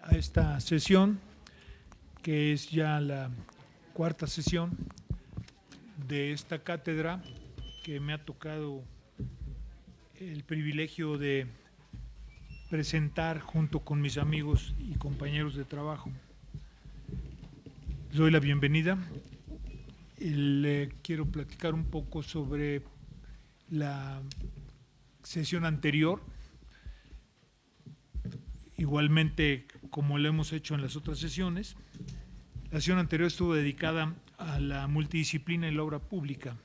a esta sesión, que es ya la cuarta sesión de esta cátedra que me ha tocado el privilegio de presentar junto con mis amigos y compañeros de trabajo. Les doy la bienvenida. Le quiero platicar un poco sobre la sesión anterior. Igualmente, como lo hemos hecho en las otras sesiones, la sesión anterior estuvo dedicada a la multidisciplina en la obra pública.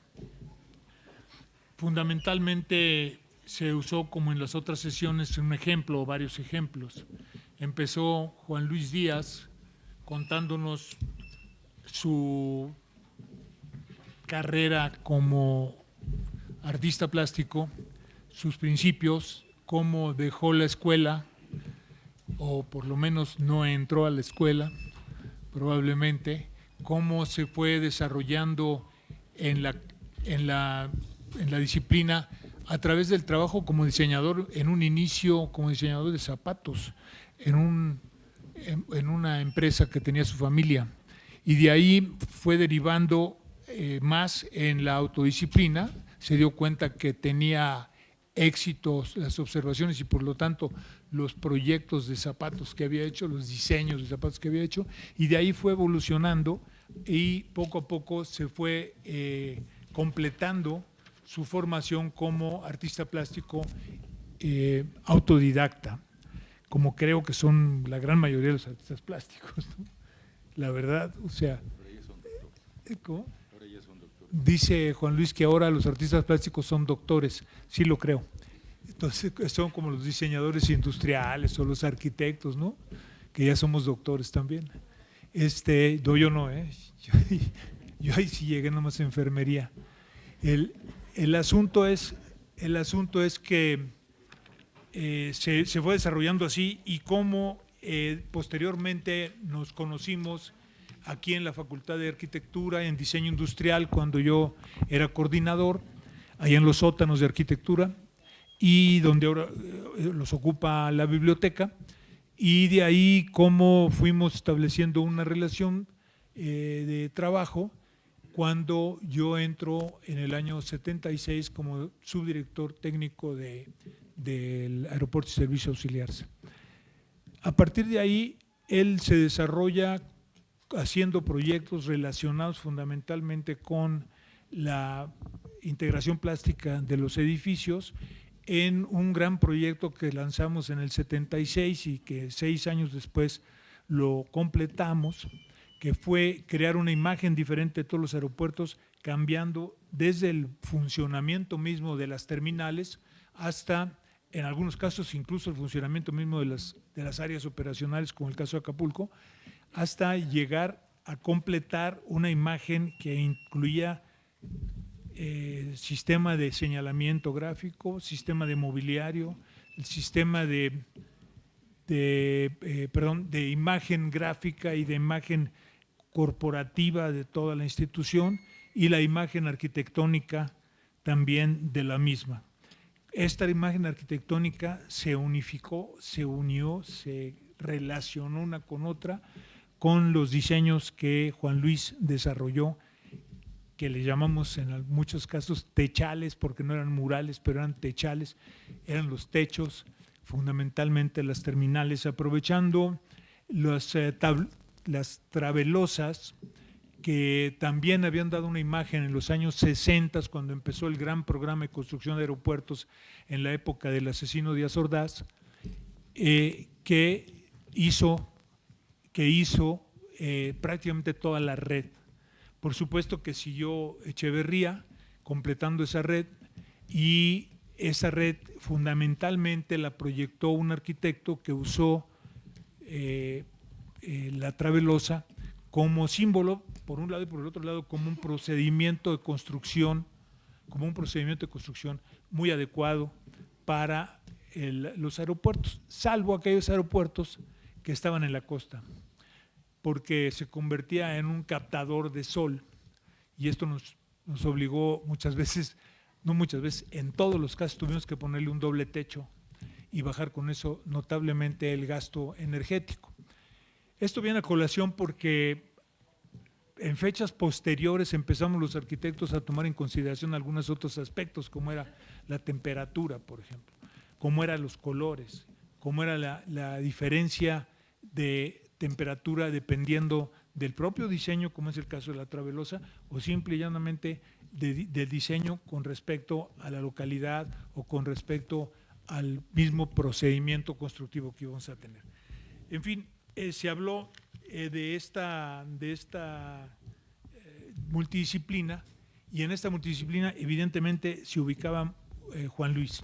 Fundamentalmente se usó, como en las otras sesiones, un ejemplo o varios ejemplos. Empezó Juan Luis Díaz contándonos su carrera como artista plástico, sus principios, cómo dejó la escuela, o por lo menos no entró a la escuela, probablemente, cómo se fue desarrollando en la disciplina a través del trabajo como diseñador, en un inicio como diseñador de zapatos, en una empresa que tenía su familia, y de ahí fue derivando más en la autodisciplina. Se dio cuenta que tenía éxitos las observaciones y por lo tanto los proyectos de zapatos que había hecho, los diseños de zapatos que había hecho, y de ahí fue evolucionando y poco a poco se fue completando su formación como artista plástico autodidacta, como creo que son la gran mayoría de los artistas plásticos, ¿no? La verdad, o sea, ¿cómo? Dice Juan Luis que ahora los artistas plásticos son doctores, sí lo creo. Entonces son como los diseñadores industriales o los arquitectos, ¿no? Que ya somos doctores también. Yo no, yo ahí sí llegué nomás a enfermería. El asunto es que se fue desarrollando así y cómo posteriormente nos conocimos aquí en la Facultad de Arquitectura, en Diseño Industrial, cuando yo era coordinador, allá en los sótanos de arquitectura, y donde ahora los ocupa la biblioteca, y de ahí cómo fuimos estableciendo una relación de trabajo cuando yo entro en el año 76 como subdirector técnico del Aeropuerto y Servicios Auxiliares. A partir de ahí, él se desarrolla haciendo proyectos relacionados fundamentalmente con la integración plástica de los edificios en un gran proyecto que lanzamos en el 76 y que 6 años después lo completamos, que fue crear una imagen diferente de todos los aeropuertos, cambiando desde el funcionamiento mismo de las terminales hasta, en algunos casos, incluso el funcionamiento mismo de las áreas operacionales, como el caso de Acapulco, hasta llegar a completar una imagen que incluía sistema de señalamiento gráfico, sistema de mobiliario, el sistema de imagen gráfica y de imagen corporativa de toda la institución y la imagen arquitectónica también de la misma. Esta imagen arquitectónica se unificó, se unió, se relacionó una con otra con los diseños que Juan Luis desarrolló, que le llamamos en muchos casos techales, porque no eran murales, pero eran techales, eran los techos, fundamentalmente las terminales, aprovechando las travelosas que también habían dado una imagen en los años 60, cuando empezó el gran programa de construcción de aeropuertos en la época del asesino Díaz Ordaz, que hizo prácticamente toda la red. Por supuesto que siguió Echeverría completando esa red, y esa red fundamentalmente la proyectó un arquitecto que usó la travelosa como símbolo, por un lado, y por el otro lado como un procedimiento de construcción, muy adecuado para los aeropuertos, salvo aquellos aeropuertos que estaban en la costa, porque se convertía en un captador de sol, y esto nos obligó muchas veces, no muchas veces, en todos los casos tuvimos que ponerle un doble techo y bajar con eso notablemente el gasto energético. Esto viene a colación porque en fechas posteriores empezamos los arquitectos a tomar en consideración algunos otros aspectos, como era la temperatura, por ejemplo, como eran los colores, como era la diferencia de temperatura dependiendo del propio diseño, como es el caso de la Travelosa, o simple y llanamente del diseño con respecto a la localidad o con respecto al mismo procedimiento constructivo que íbamos a tener. En fin, se habló de esta multidisciplina, y en esta multidisciplina evidentemente se ubicaba Juan Luis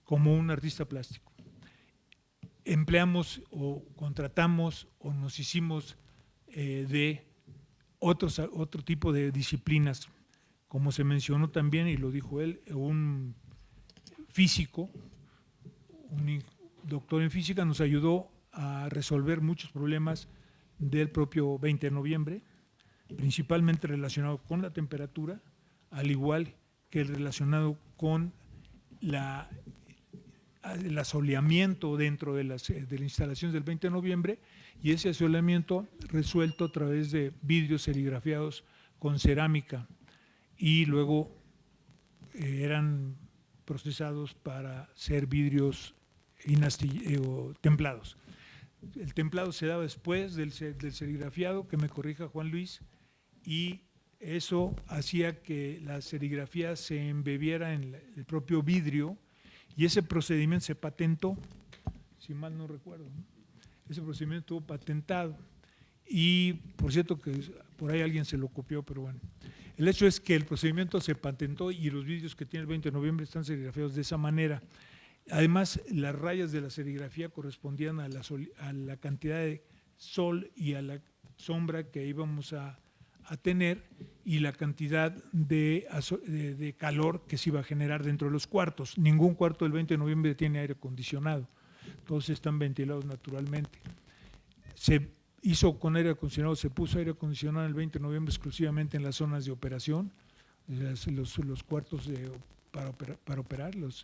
como un artista plástico. Empleamos o contratamos o nos hicimos de otro tipo de disciplinas, como se mencionó también y lo dijo él, un físico, un doctor en física, nos ayudó a resolver muchos problemas del propio 20 de noviembre, principalmente relacionado con la temperatura, al igual que el relacionado con el asoleamiento dentro de las instalaciones del 20 de noviembre, y ese asoleamiento resuelto a través de vidrios serigrafiados con cerámica y luego eran procesados para ser vidrios templados. El templado se daba después del serigrafiado, que me corrija Juan Luis, y eso hacía que la serigrafía se embebiera en el propio vidrio, y ese procedimiento se patentó, si mal no recuerdo, ¿no? Ese procedimiento estuvo patentado, y por cierto que por ahí alguien se lo copió, pero bueno. El hecho es que el procedimiento se patentó y los vidrios que tiene el 20 de noviembre están serigrafiados de esa manera. Además, las rayas de la serigrafía correspondían a la cantidad de sol y a la sombra que íbamos a tener y la cantidad de calor que se iba a generar dentro de los cuartos. Ningún cuarto del 20 de noviembre tiene aire acondicionado, todos están ventilados naturalmente. Se hizo con aire acondicionado, se puso aire acondicionado el 20 de noviembre exclusivamente en las zonas de operación, los cuartos para operar, los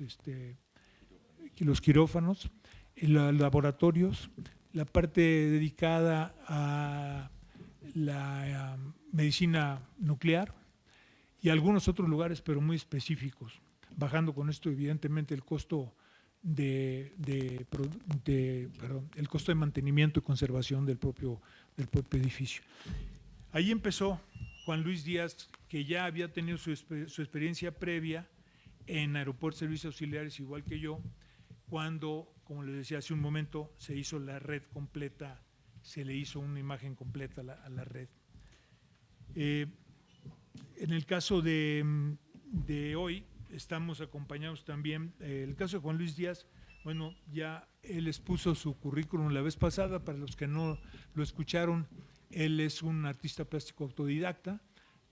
quirófanos, los laboratorios, la parte dedicada a la medicina nuclear y algunos otros lugares, pero muy específicos, bajando con esto evidentemente el costo el costo de mantenimiento y conservación del propio edificio. Ahí empezó Juan Luis Díaz, que ya había tenido su experiencia previa en Aeropuertos Servicios Auxiliares, igual que yo, cuando, como les decía hace un momento, se hizo la red completa, se le hizo una imagen completa a la red. En el caso de hoy, estamos acompañados también, el caso de Juan Luis Díaz, bueno, ya él expuso su currículum la vez pasada, para los que no lo escucharon, él es un artista plástico autodidacta,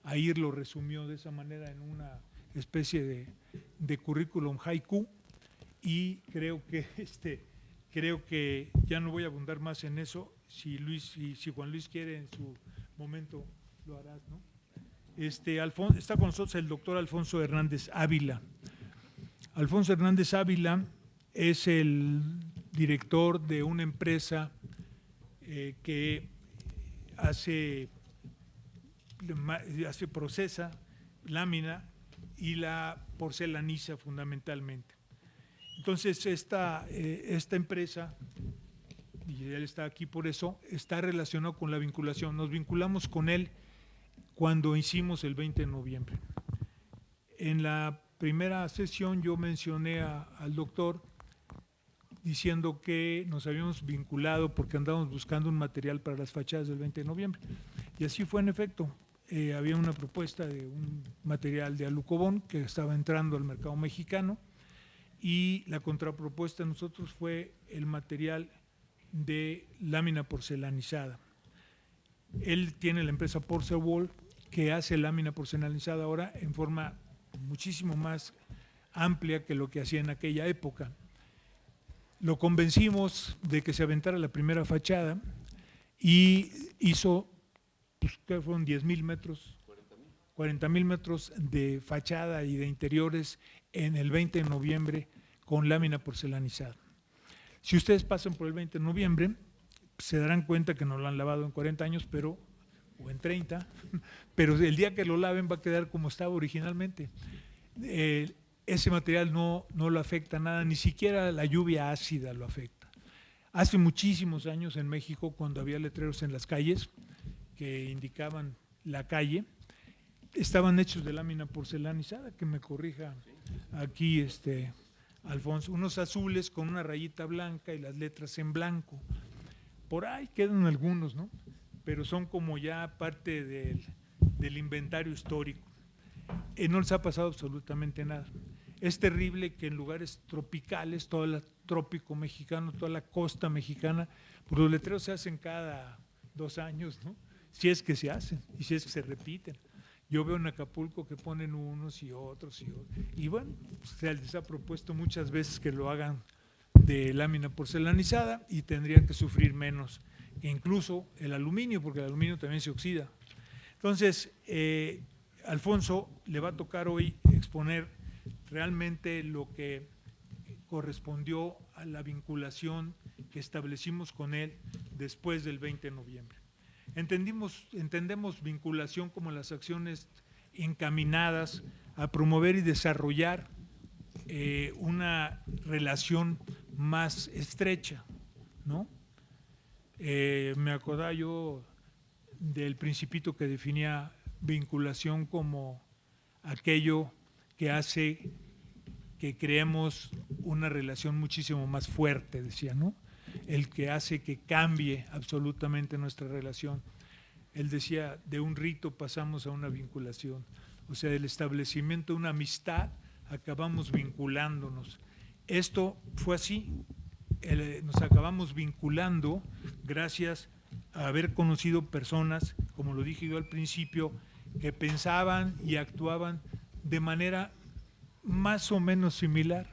ahí lo resumió de esa manera en una especie de currículum haiku, y creo que ya no voy a abundar más en eso. Si Juan Luis quiere en su momento lo harás, ¿no? Está con nosotros el doctor Alfonso Hernández Ávila. Alfonso Hernández Ávila es el director de una empresa que procesa lámina y la porcelaniza fundamentalmente. Entonces esta empresa, y él está aquí por eso, está relacionado con la vinculación. Nos vinculamos con él cuando hicimos el 20 de noviembre. En la primera sesión yo mencioné al doctor diciendo que nos habíamos vinculado porque andábamos buscando un material para las fachadas del 20 de noviembre. Y así fue en efecto. Había una propuesta de un material de alucobón que estaba entrando al mercado mexicano, y la contrapropuesta de nosotros fue el material de lámina porcelanizada. Él tiene la empresa Porcewall, que hace lámina porcelanizada ahora en forma muchísimo más amplia que lo que hacía en aquella época. Lo convencimos de que se aventara la primera fachada y hizo, pues, ¿qué fueron? 10,000 metros, 40,000 metros de fachada y de interiores en el 20 de noviembre con lámina porcelanizada. Si ustedes pasan por el 20 de noviembre, se darán cuenta que no lo han lavado en 40 años, o en 30, pero el día que lo laven va a quedar como estaba originalmente. Ese material no lo afecta nada, ni siquiera la lluvia ácida lo afecta. Hace muchísimos años en México, cuando había letreros en las calles que indicaban la calle, estaban hechos de lámina porcelanizada, que me corrija aquí Alfonso, unos azules con una rayita blanca y las letras en blanco. Por ahí quedan algunos, ¿no? Pero son como ya parte del inventario histórico. No les ha pasado absolutamente nada. Es terrible que en lugares tropicales, todo el trópico mexicano, toda la costa mexicana, pues los letreros se hacen cada 2 años, ¿no? Si es que se hacen y si es que se repiten. Yo veo en Acapulco que ponen unos y otros y otros. Y bueno, se les ha propuesto muchas veces que lo hagan de lámina porcelanizada y tendrían que sufrir menos que incluso el aluminio, porque el aluminio también se oxida. Entonces, Alfonso le va a tocar hoy exponer realmente lo que correspondió a la vinculación que establecimos con él después del 20 de noviembre. Entendemos vinculación como las acciones encaminadas a promover y desarrollar una relación más estrecha, ¿no? Me acordaba yo del principito que definía vinculación como aquello que hace que creemos una relación muchísimo más fuerte, decía, ¿no? El que hace que cambie absolutamente nuestra relación. Él decía, de un rito pasamos a una vinculación, o sea, del establecimiento de una amistad acabamos vinculándonos. Esto fue así, nos acabamos vinculando gracias a haber conocido personas, como lo dije yo al principio, que pensaban y actuaban de manera más o menos similar,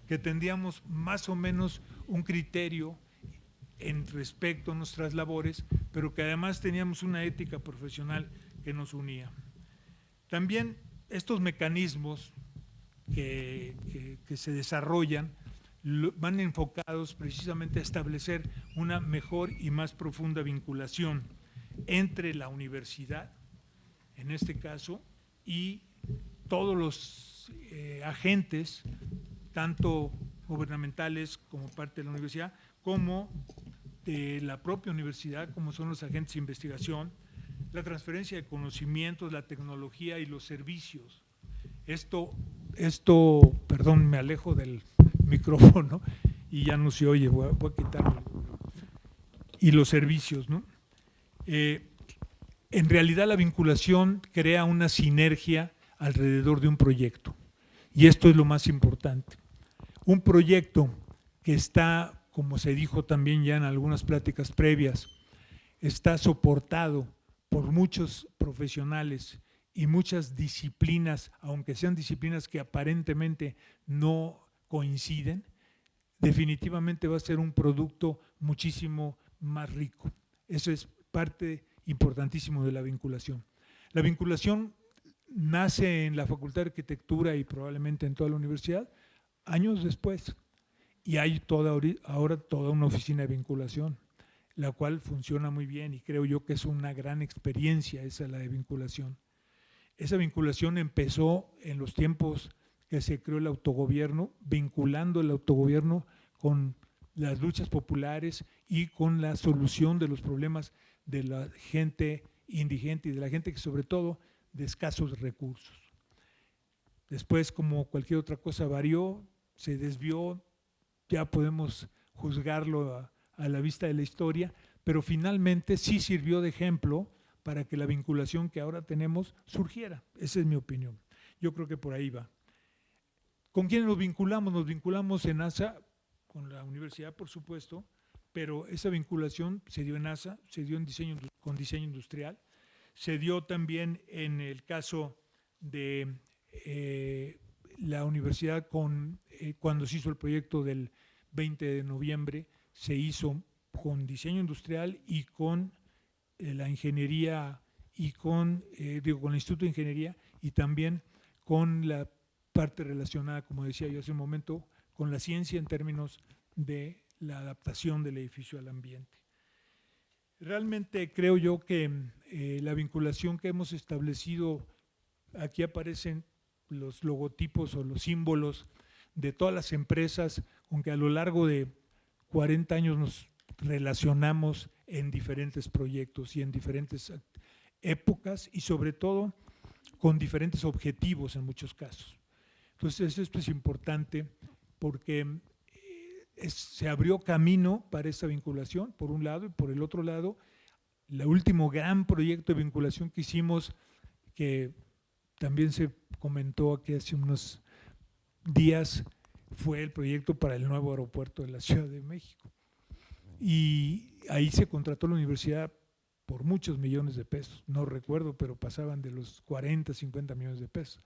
que tendríamos más o menos un criterio en respecto a nuestras labores, pero que además teníamos una ética profesional que nos unía. También estos mecanismos que se desarrollan van enfocados precisamente a establecer una mejor y más profunda vinculación entre la universidad, en este caso, y todos los agentes, tanto gubernamentales como parte de la universidad, como de la propia universidad, como son los agentes de investigación, la transferencia de conocimientos, la tecnología y los servicios. Esto, perdón, me alejo del micrófono y ya no se oye, voy a quitarlo. Y los servicios, ¿no? En realidad la vinculación crea una sinergia alrededor de un proyecto. Y esto es lo más importante. Un proyecto que está, como se dijo también ya en algunas pláticas previas, está soportado por muchos profesionales y muchas disciplinas, aunque sean disciplinas que aparentemente no coinciden, definitivamente va a ser un producto muchísimo más rico. Eso es parte importantísimo de la vinculación. La vinculación nace en la Facultad de Arquitectura y probablemente en toda la universidad años después, y hay ahora toda una oficina de vinculación, la cual funciona muy bien y creo yo que es una gran experiencia esa, la de vinculación. Esa vinculación empezó en los tiempos que se creó el autogobierno, vinculando el autogobierno con las luchas populares y con la solución de los problemas de la gente indigente y de la gente que sobre todo de escasos recursos. Después, como cualquier otra cosa, varió, se desvió, ya podemos juzgarlo a la vista de la historia, pero finalmente sí sirvió de ejemplo para que la vinculación que ahora tenemos surgiera. Esa es mi opinión. Yo creo que por ahí va. ¿Con quiénes nos vinculamos? Nos vinculamos en ASA, con la universidad, por supuesto, pero esa vinculación se dio en ASA, se dio con diseño industrial, se dio también en el caso de la universidad cuando se hizo el proyecto del 20 de noviembre, se hizo con diseño industrial y con la ingeniería y con el Instituto de Ingeniería y también con la parte relacionada, como decía yo hace un momento, con la ciencia en términos de la adaptación del edificio al ambiente. Realmente creo yo que la vinculación que hemos establecido, aquí aparecen los logotipos o los símbolos de todas las empresas con que a lo largo de 40 años nos relacionamos en diferentes proyectos y en diferentes épocas y sobre todo con diferentes objetivos en muchos casos. Entonces esto es importante porque se abrió camino para esta vinculación, por un lado, y por el otro lado, el último gran proyecto de vinculación que hicimos, que también se comentó aquí hace unos días, fue el proyecto para el nuevo aeropuerto de la Ciudad de México. Y ahí se contrató la universidad por muchos millones de pesos, no recuerdo, pero pasaban de los 40, 50 millones de pesos.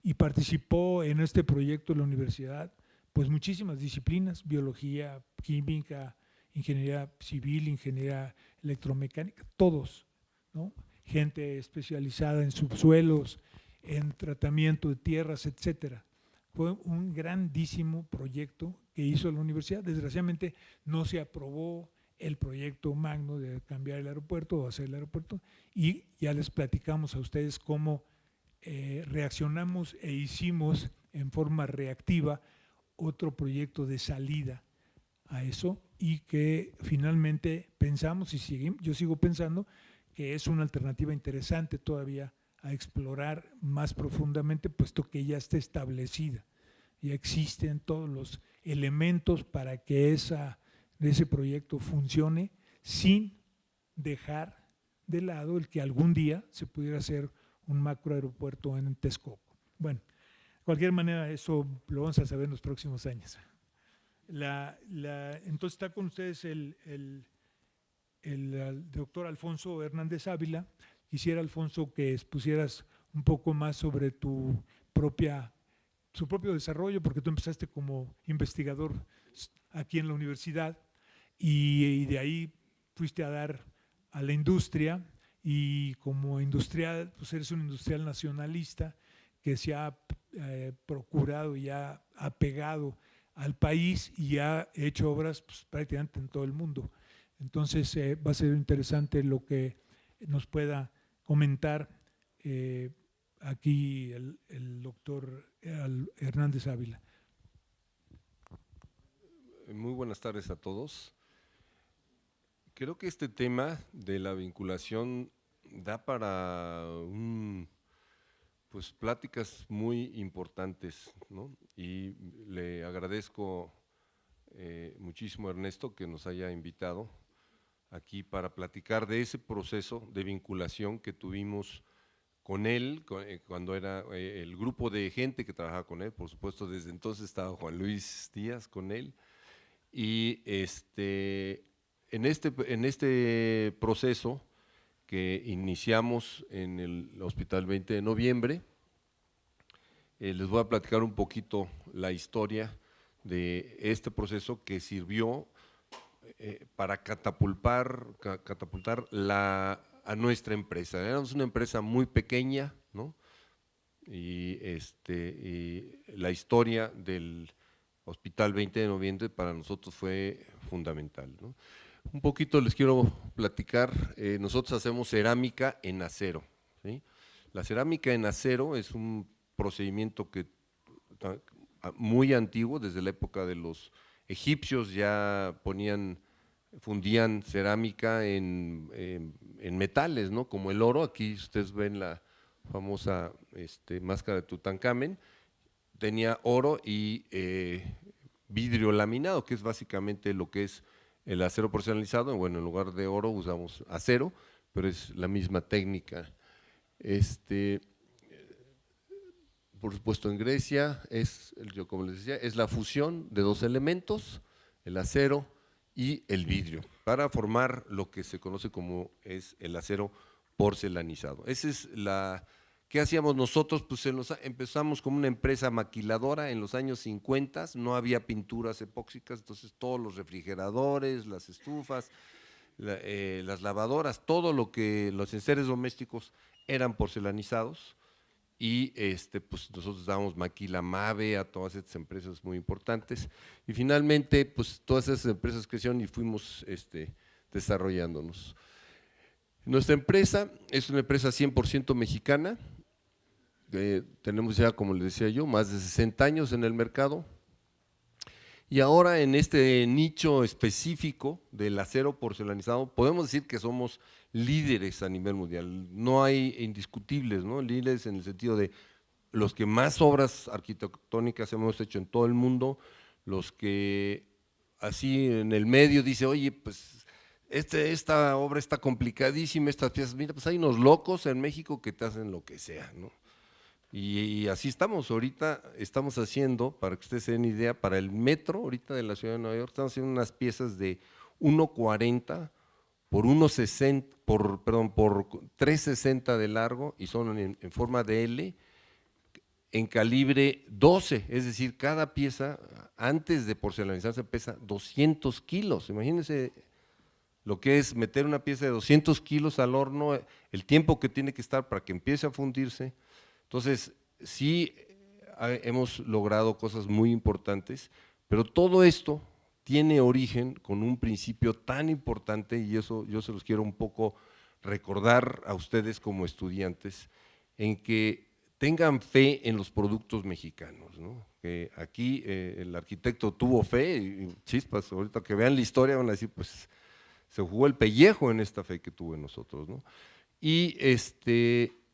Y participó en este proyecto la universidad, pues muchísimas disciplinas, biología, química, ingeniería civil, ingeniería electromecánica, todos, ¿no? Gente especializada en subsuelos, en tratamiento de tierras, etcétera. Fue un grandísimo proyecto que hizo la universidad. Desgraciadamente no se aprobó el proyecto magno de cambiar el aeropuerto o hacer el aeropuerto, y ya les platicamos a ustedes cómo reaccionamos e hicimos en forma reactiva otro proyecto de salida a eso, y que finalmente pensamos y seguimos, yo sigo pensando que es una alternativa interesante todavía a explorar más profundamente, puesto que ya está establecida, ya existen todos los elementos para que ese proyecto funcione sin dejar de lado el que algún día se pudiera hacer un macroaeropuerto en Texcoco. Bueno, de cualquier manera eso lo vamos a saber en los próximos años. Entonces está con ustedes el doctor Alfonso Hernández Ávila. Quisiera, Alfonso, que expusieras un poco más sobre su propio desarrollo, porque tú empezaste como investigador aquí en la universidad y de ahí fuiste a dar a la industria, y como industrial, pues eres un industrial nacionalista que se ha procurado y ha apegado al país y ha hecho obras pues, prácticamente en todo el mundo. Entonces va a ser interesante lo que nos pueda comentar aquí el doctor Hernández Ávila. Muy buenas tardes a todos. Creo que este tema de la vinculación da para pues pláticas muy importantes, ¿no? Y le agradezco muchísimo a Ernesto que nos haya invitado aquí para platicar de ese proceso de vinculación que tuvimos con él, cuando era el grupo de gente que trabajaba con él. Por supuesto, desde entonces estaba Juan Luis Díaz con él, y en este proceso que iniciamos en el Hospital 20 de Noviembre, les voy a platicar un poquito la historia de este proceso que sirvió para catapultar a nuestra empresa. Éramos una empresa muy pequeña, ¿no? Y la historia del Hospital 20 de Noviembre para nosotros fue fundamental, ¿no? Un poquito les quiero platicar. Nosotros hacemos cerámica en acero, ¿sí? La cerámica en acero es un procedimiento muy antiguo, desde la época de los egipcios ya fundían cerámica en metales, ¿no? Como el oro. Aquí ustedes ven la famosa máscara de Tutankamen, tenía oro y vidrio laminado, que es básicamente lo que es el acero porcelanizado. Bueno, en lugar de oro usamos acero, pero es la misma técnica. Por supuesto, en Grecia yo como les decía, es la fusión de dos elementos, el acero y el vidrio, para formar lo que se conoce como es el acero porcelanizado. Esa es ¿qué hacíamos nosotros? Pues empezamos como una empresa maquiladora en los años 50, no había pinturas epóxicas, entonces todos los refrigeradores, las estufas, las lavadoras, todo los enseres domésticos eran porcelanizados. Y pues nosotros dábamos maquila Mave a todas estas empresas muy importantes, y finalmente pues todas esas empresas crecieron y fuimos desarrollándonos. Nuestra empresa es una empresa 100% mexicana, tenemos ya, como les decía yo, más de 60 años en el mercado, y ahora en este nicho específico del acero porcelanizado podemos decir que somos líderes a nivel mundial. No hay indiscutibles, ¿no? Líderes en el sentido de los que más obras arquitectónicas hemos hecho en todo el mundo, los que así en el medio dice, oye, pues esta obra está complicadísima, estas piezas, mira, pues hay unos locos en México que te hacen lo que sea, ¿no? Y así estamos, ahorita estamos haciendo, para que ustedes se den idea, para el metro ahorita de la ciudad de Nueva York, estamos haciendo unas piezas de 1.40 por 1.60, por 3.60 de largo, y son en forma de L, en calibre 12, es decir, cada pieza antes de porcelanizarse pesa 200 kilos, imagínense lo que es meter una pieza de 200 kilos al horno, el tiempo que tiene que estar para que empiece a fundirse. Entonces, sí hemos logrado cosas muy importantes, pero todo esto tiene origen con un principio tan importante, y eso yo se los quiero un poco recordar a ustedes como estudiantes, en que tengan fe en los productos mexicanos, ¿no? Que aquí el arquitecto tuvo fe, y chispas, ahorita que vean la historia van a decir, pues se jugó el pellejo en esta fe que tuvo en nosotros, ¿no? Y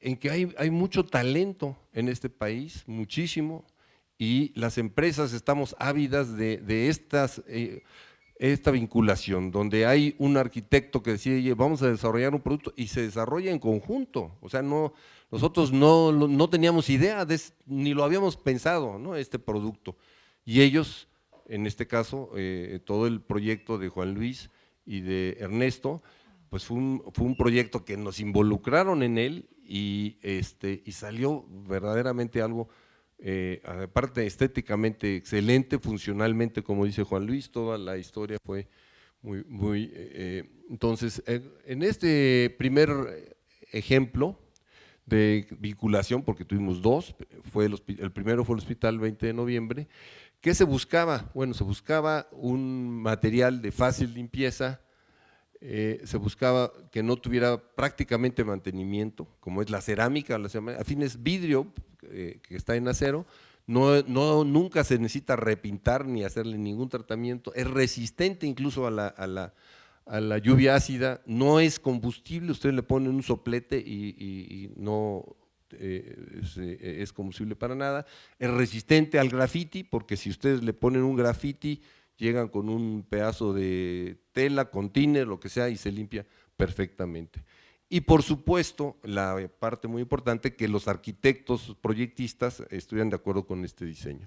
en que hay mucho talento en este país, muchísimo, y las empresas estamos ávidas de esta vinculación, donde hay un arquitecto que decide, oye, vamos a desarrollar un producto, y se desarrolla en conjunto. O sea, nosotros no teníamos idea, ni lo habíamos pensado, ¿no? Este producto. Y ellos, en este caso, todo el proyecto de Juan Luis y de Ernesto, pues fue un proyecto que nos involucraron en él, y salió verdaderamente algo, aparte estéticamente excelente, funcionalmente, como dice Juan Luis, toda la historia fue muy. Entonces, en este primer ejemplo de vinculación, porque tuvimos dos, el primero fue el Hospital 20 de Noviembre, ¿qué se buscaba? Bueno, se buscaba un material de fácil limpieza, se buscaba que no tuviera prácticamente mantenimiento, como es la cerámica, a fin es vidrio que está en acero, nunca se necesita repintar ni hacerle ningún tratamiento, es resistente incluso a la lluvia ácida, no es combustible, ustedes le ponen un soplete y no es combustible para nada, es resistente al grafiti, porque si ustedes le ponen un grafiti, llegan con un pedazo de tela, con tiner, lo que sea, y se limpia perfectamente. Y por supuesto, la parte muy importante, que los arquitectos proyectistas estuvieran de acuerdo con este diseño.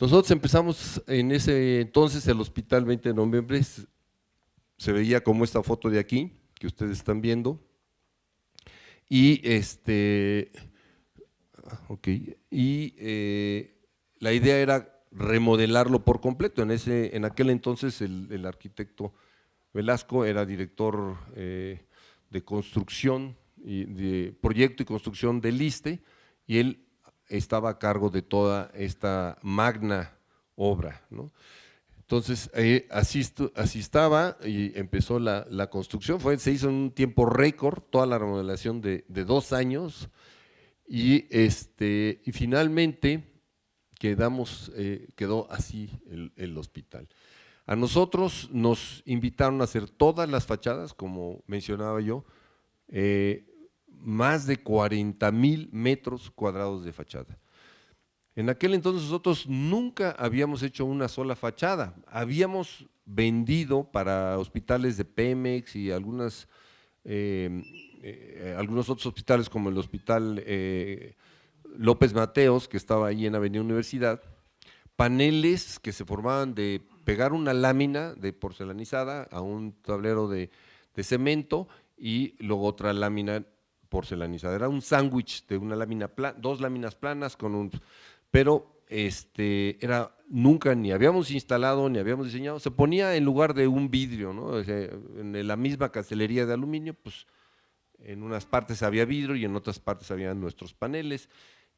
Nosotros empezamos en ese entonces, el Hospital 20 de Noviembre, se veía como esta foto de aquí, que ustedes están viendo, y la idea era remodelarlo por completo. En aquel entonces el arquitecto Velasco era director de construcción, y de proyecto y construcción del ISSSTE, y él estaba a cargo de toda esta magna obra, ¿no? Entonces, así estaba, y empezó la construcción, se hizo en un tiempo récord, toda la remodelación de 2 años, y finalmente quedó así el hospital. A nosotros nos invitaron a hacer todas las fachadas, como mencionaba yo, más de 40,000 metros cuadrados de fachada. En aquel entonces nosotros nunca habíamos hecho una sola fachada, habíamos vendido para hospitales de Pemex y algunos otros hospitales, como el Hospital López Mateos, que estaba ahí en Avenida Universidad, paneles que se formaban de pegar una lámina de porcelanizada a un tablero de cemento, y luego otra lámina porcelanizada. Era un sándwich de una lámina dos láminas planas pero nunca ni habíamos instalado ni habíamos diseñado, se ponía en lugar de un vidrio, ¿no? O sea, en la misma cancelería de aluminio, pues en unas partes había vidrio y en otras partes había nuestros paneles,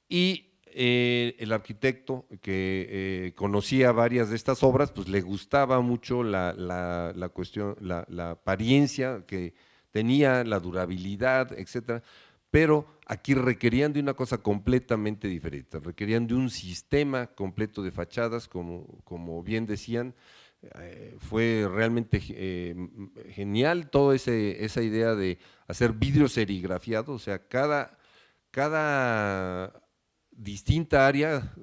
y el arquitecto que conocía varias de estas obras, pues le gustaba mucho la cuestión, la apariencia que tenía la durabilidad, etcétera, pero aquí requerían de una cosa completamente diferente, requerían de un sistema completo de fachadas, como bien decían. Fue realmente genial toda esa idea de hacer vidrio serigrafiado, o sea, cada distinta área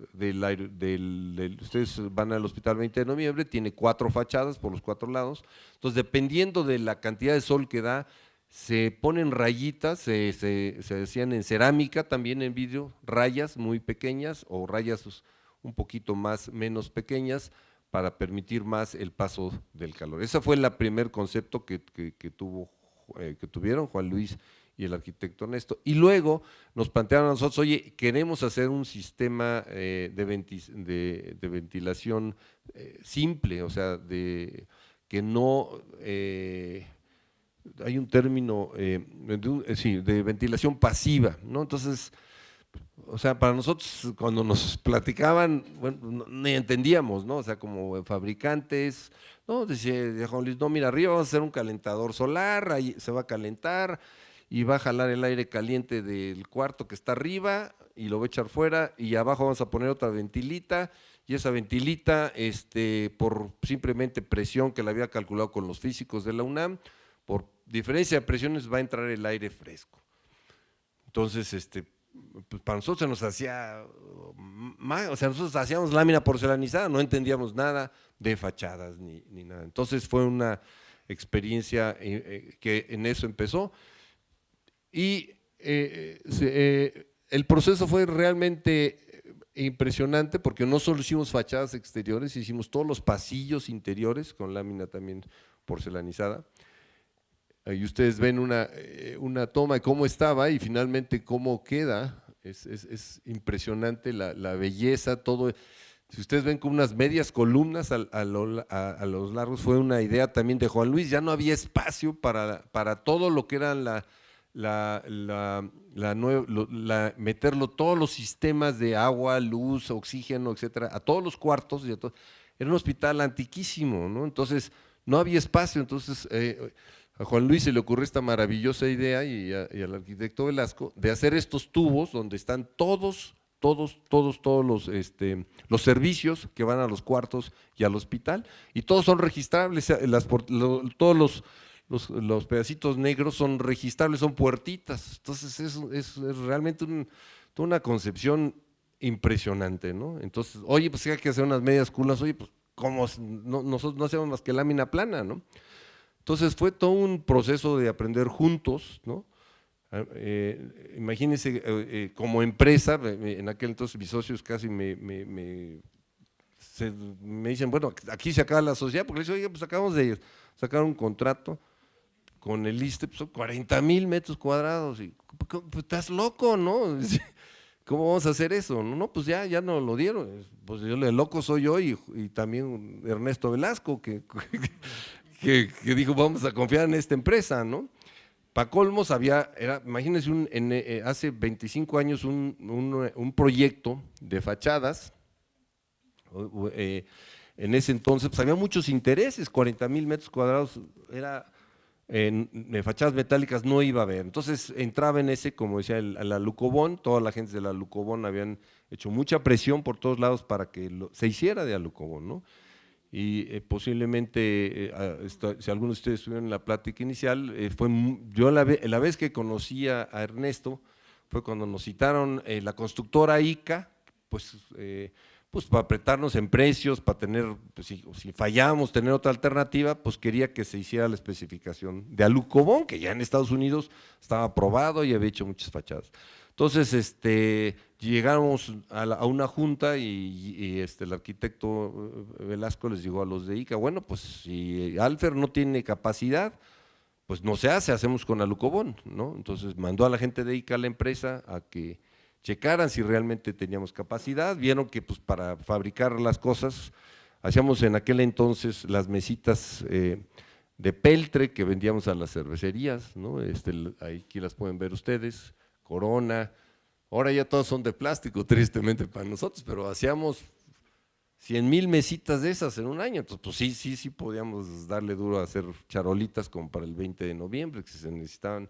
ustedes van al Hospital 20 de Noviembre, tiene 4 fachadas por los 4 lados, entonces dependiendo de la cantidad de sol que da, se ponen rayitas, se hacían en cerámica, también en vidrio, rayas muy pequeñas o rayas un poquito menos pequeñas, para permitir más el paso del calor. Ese fue el primer concepto que tuvieron Juan Luis y el arquitecto Ernesto. Y luego nos plantearon a nosotros, oye, queremos hacer un sistema de ventilación simple, o sea, que no… hay un término de ventilación pasiva, ¿no? Entonces, o sea, para nosotros cuando nos platicaban, bueno, ni entendíamos, ¿no? O sea, como fabricantes, ¿no? Decía Juan Luis, no, mira, arriba vamos a hacer un calentador solar, ahí se va a calentar y va a jalar el aire caliente del cuarto que está arriba y lo va a echar fuera, y abajo vamos a poner otra ventilita, y esa ventilita, por simplemente presión que la había calculado con los físicos de la UNAM, por diferencia de presiones va a entrar el aire fresco. Entonces, pues para nosotros se nos hacía, o sea, nosotros hacíamos lámina porcelanizada, no entendíamos nada de fachadas ni nada. Entonces fue una experiencia que en eso empezó, y el proceso fue realmente impresionante, porque no solo hicimos fachadas exteriores, hicimos todos los pasillos interiores con lámina también porcelanizada. Y ustedes ven una toma de cómo estaba y finalmente cómo queda. Es impresionante la belleza, todo. Si ustedes ven con unas medias columnas a los largos, fue una idea también de Juan Luis. Ya no había espacio para todo lo que eran meterlo todos los sistemas de agua, luz, oxígeno, etcétera, a todos los cuartos. Era un hospital antiquísimo, ¿no? Entonces no había espacio. Entonces a Juan Luis se le ocurrió esta maravillosa idea, y al arquitecto Velasco, de hacer estos tubos donde están todos los servicios que van a los cuartos y al hospital, y todos son registrables, todos los pedacitos negros son registrables, son puertitas. Entonces es realmente toda una concepción impresionante, ¿no? Entonces, oye, pues hay que hacer unas medias culas, oye, pues como nosotros no hacemos más que lámina plana, ¿no? Entonces fue todo un proceso de aprender juntos, ¿no? Imagínense, como empresa, en aquel entonces mis socios casi me dicen, bueno, aquí se acaba la sociedad, porque les digo, oye, pues acabamos de sacar un contrato con el ISSSTE, pues son 40,000 metros cuadrados, y pues estás loco, ¿no? ¿Cómo vamos a hacer eso? No, pues ya nos lo dieron. Pues yo, el loco soy yo, y también Ernesto Velasco, que dijo, vamos a confiar en esta empresa, ¿no? Pa' colmos imagínense, hace 25 años un proyecto de fachadas, en ese entonces pues había muchos intereses, 40,000 metros cuadrados, de fachadas metálicas no iba a haber. Entonces entraba en ese, como decía, la Alucobón, toda la gente de la Alucobón habían hecho mucha presión por todos lados para que se hiciera de Alucobón, ¿no? Y posiblemente, si algunos de ustedes estuvieron en la plática inicial, yo la vez que conocí a Ernesto fue cuando nos citaron la constructora ICA, pues para apretarnos en precios, para tener, pues, si fallamos, tener otra alternativa, pues quería que se hiciera la especificación de Alucobón, que ya en Estados Unidos estaba aprobado y había hecho muchas fachadas. Entonces, llegamos a una junta, y el arquitecto Velasco les dijo a los de ICA, bueno, pues si Alfer no tiene capacidad, pues no se hace, hacemos con Alucobón, ¿no? Entonces mandó a la gente de ICA a la empresa a que checaran si realmente teníamos capacidad. Vieron que pues para fabricar las cosas, hacíamos en aquel entonces las mesitas de peltre que vendíamos a las cervecerías, ¿no? Aquí las pueden ver ustedes, Corona. Ahora ya todas son de plástico, tristemente para nosotros, pero hacíamos 100,000 mesitas de esas en un año. Entonces, pues sí podíamos darle duro a hacer charolitas como para el 20 de noviembre, que se necesitaban,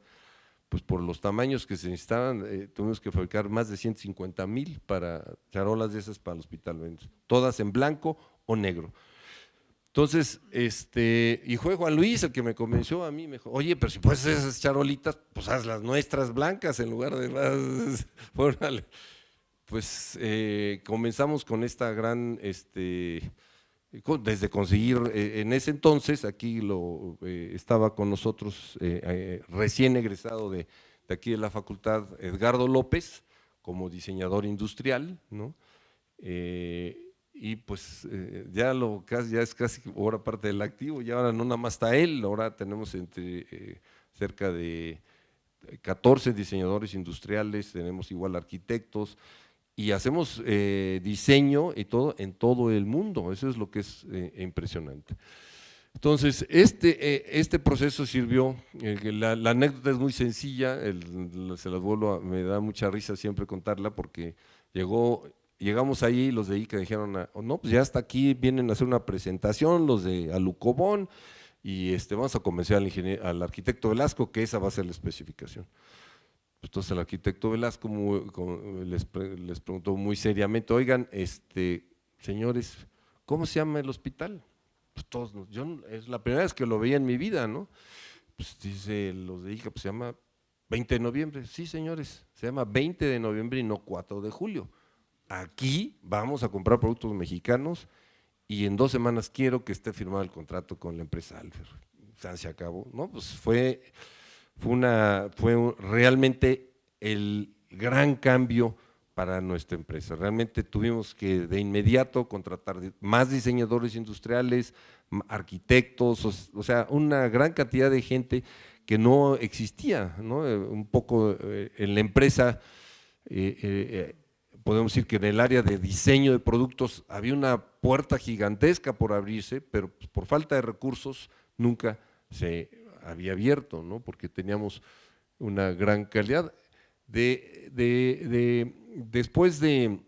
pues por los tamaños que se necesitaban, tuvimos que fabricar más de 150,000 para charolas de esas para el Hospital Benítez, todas en blanco o negro. Entonces, y fue Juan Luis el que me convenció a mí, me dijo, oye, pero si puedes hacer esas charolitas, pues haz las nuestras blancas en lugar de las… Pues comenzamos con esta gran, desde conseguir, en ese entonces, aquí estaba con nosotros, recién egresado de aquí de la facultad, Edgardo López, como diseñador industrial, ¿no? Y pues ya es casi ahora parte del activo, y ahora no nada más está él, ahora tenemos cerca de 14 diseñadores industriales, tenemos igual arquitectos, y hacemos diseño y todo en todo el mundo, eso es lo que es impresionante. Entonces, este proceso sirvió, la anécdota es muy sencilla, se las me da mucha risa siempre contarla, porque llegamos ahí, los de ICA dijeron, no, pues ya hasta aquí vienen a hacer una presentación, los de Alucobón, y vamos a convencer al arquitecto Velasco que esa va a ser la especificación. Entonces el arquitecto Velasco les preguntó muy seriamente, oigan, señores, ¿cómo se llama el hospital? Pues todos, es la primera vez que lo veía en mi vida, ¿no? Pues dice los de ICA, pues se llama 20 de noviembre. Sí, señores, se llama 20 de noviembre y no 4 de julio. Aquí vamos a comprar productos mexicanos y en 2 semanas quiero que esté firmado el contrato con la empresa Alfer. O sea, se acabó, ¿no? Pues fue realmente el gran cambio para nuestra empresa. Realmente tuvimos que de inmediato contratar más diseñadores industriales, arquitectos, o sea, una gran cantidad de gente que no existía, ¿no? Un poco en la empresa, podemos decir que en el área de diseño de productos había una puerta gigantesca por abrirse, pero por falta de recursos nunca se había abierto, ¿no? Porque teníamos una gran calidad. Después de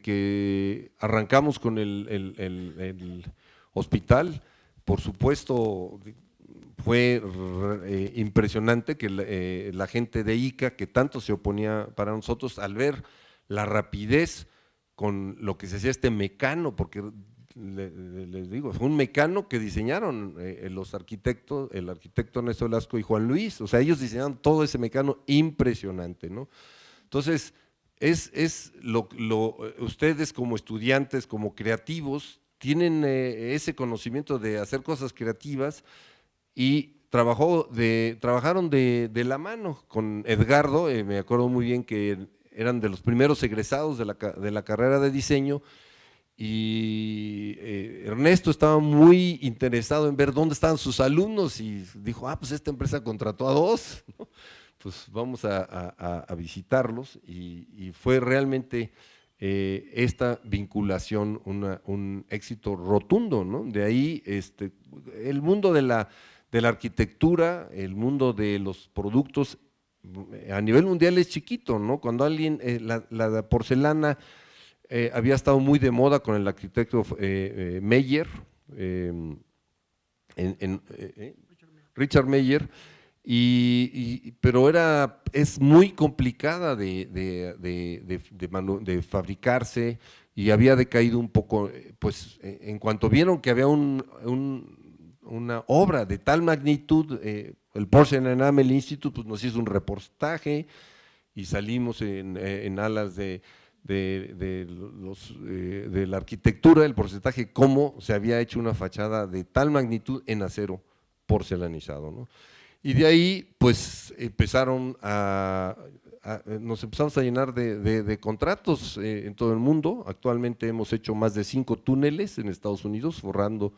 que arrancamos con el hospital, por supuesto, fue impresionante que la gente de ICA, que tanto se oponía para nosotros, al ver la rapidez con lo que se hacía mecano, porque les digo, fue un mecano que diseñaron los arquitectos, el arquitecto Ernesto Velasco y Juan Luis, o sea, ellos diseñaron todo ese mecano impresionante, ¿no? Entonces, ustedes como estudiantes, como creativos, tienen ese conocimiento de hacer cosas creativas y trabajaron de la mano con Edgardo, me acuerdo muy bien que eran de los primeros egresados de la carrera de diseño, y Ernesto estaba muy interesado en ver dónde estaban sus alumnos y dijo, pues esta empresa contrató a 2, ¿no? Pues vamos a visitarlos, y fue realmente esta vinculación un éxito rotundo, ¿no? De ahí el mundo de la arquitectura, el mundo de los productos a nivel mundial es chiquito, ¿no? Cuando alguien, la porcelana había estado muy de moda con el arquitecto Meyer, Richard Meyer, pero es muy complicada de fabricarse, y había decaído un poco, pues en cuanto vieron que había una obra de tal magnitud, el Porcelain Enamel Institute pues nos hizo un reportaje y salimos en alas de la arquitectura, el porcentaje, cómo se había hecho una fachada de tal magnitud en acero porcelanizado, ¿no? Y de ahí pues nos empezamos a llenar de contratos en todo el mundo. Actualmente hemos hecho más de 5 túneles en Estados Unidos, forrando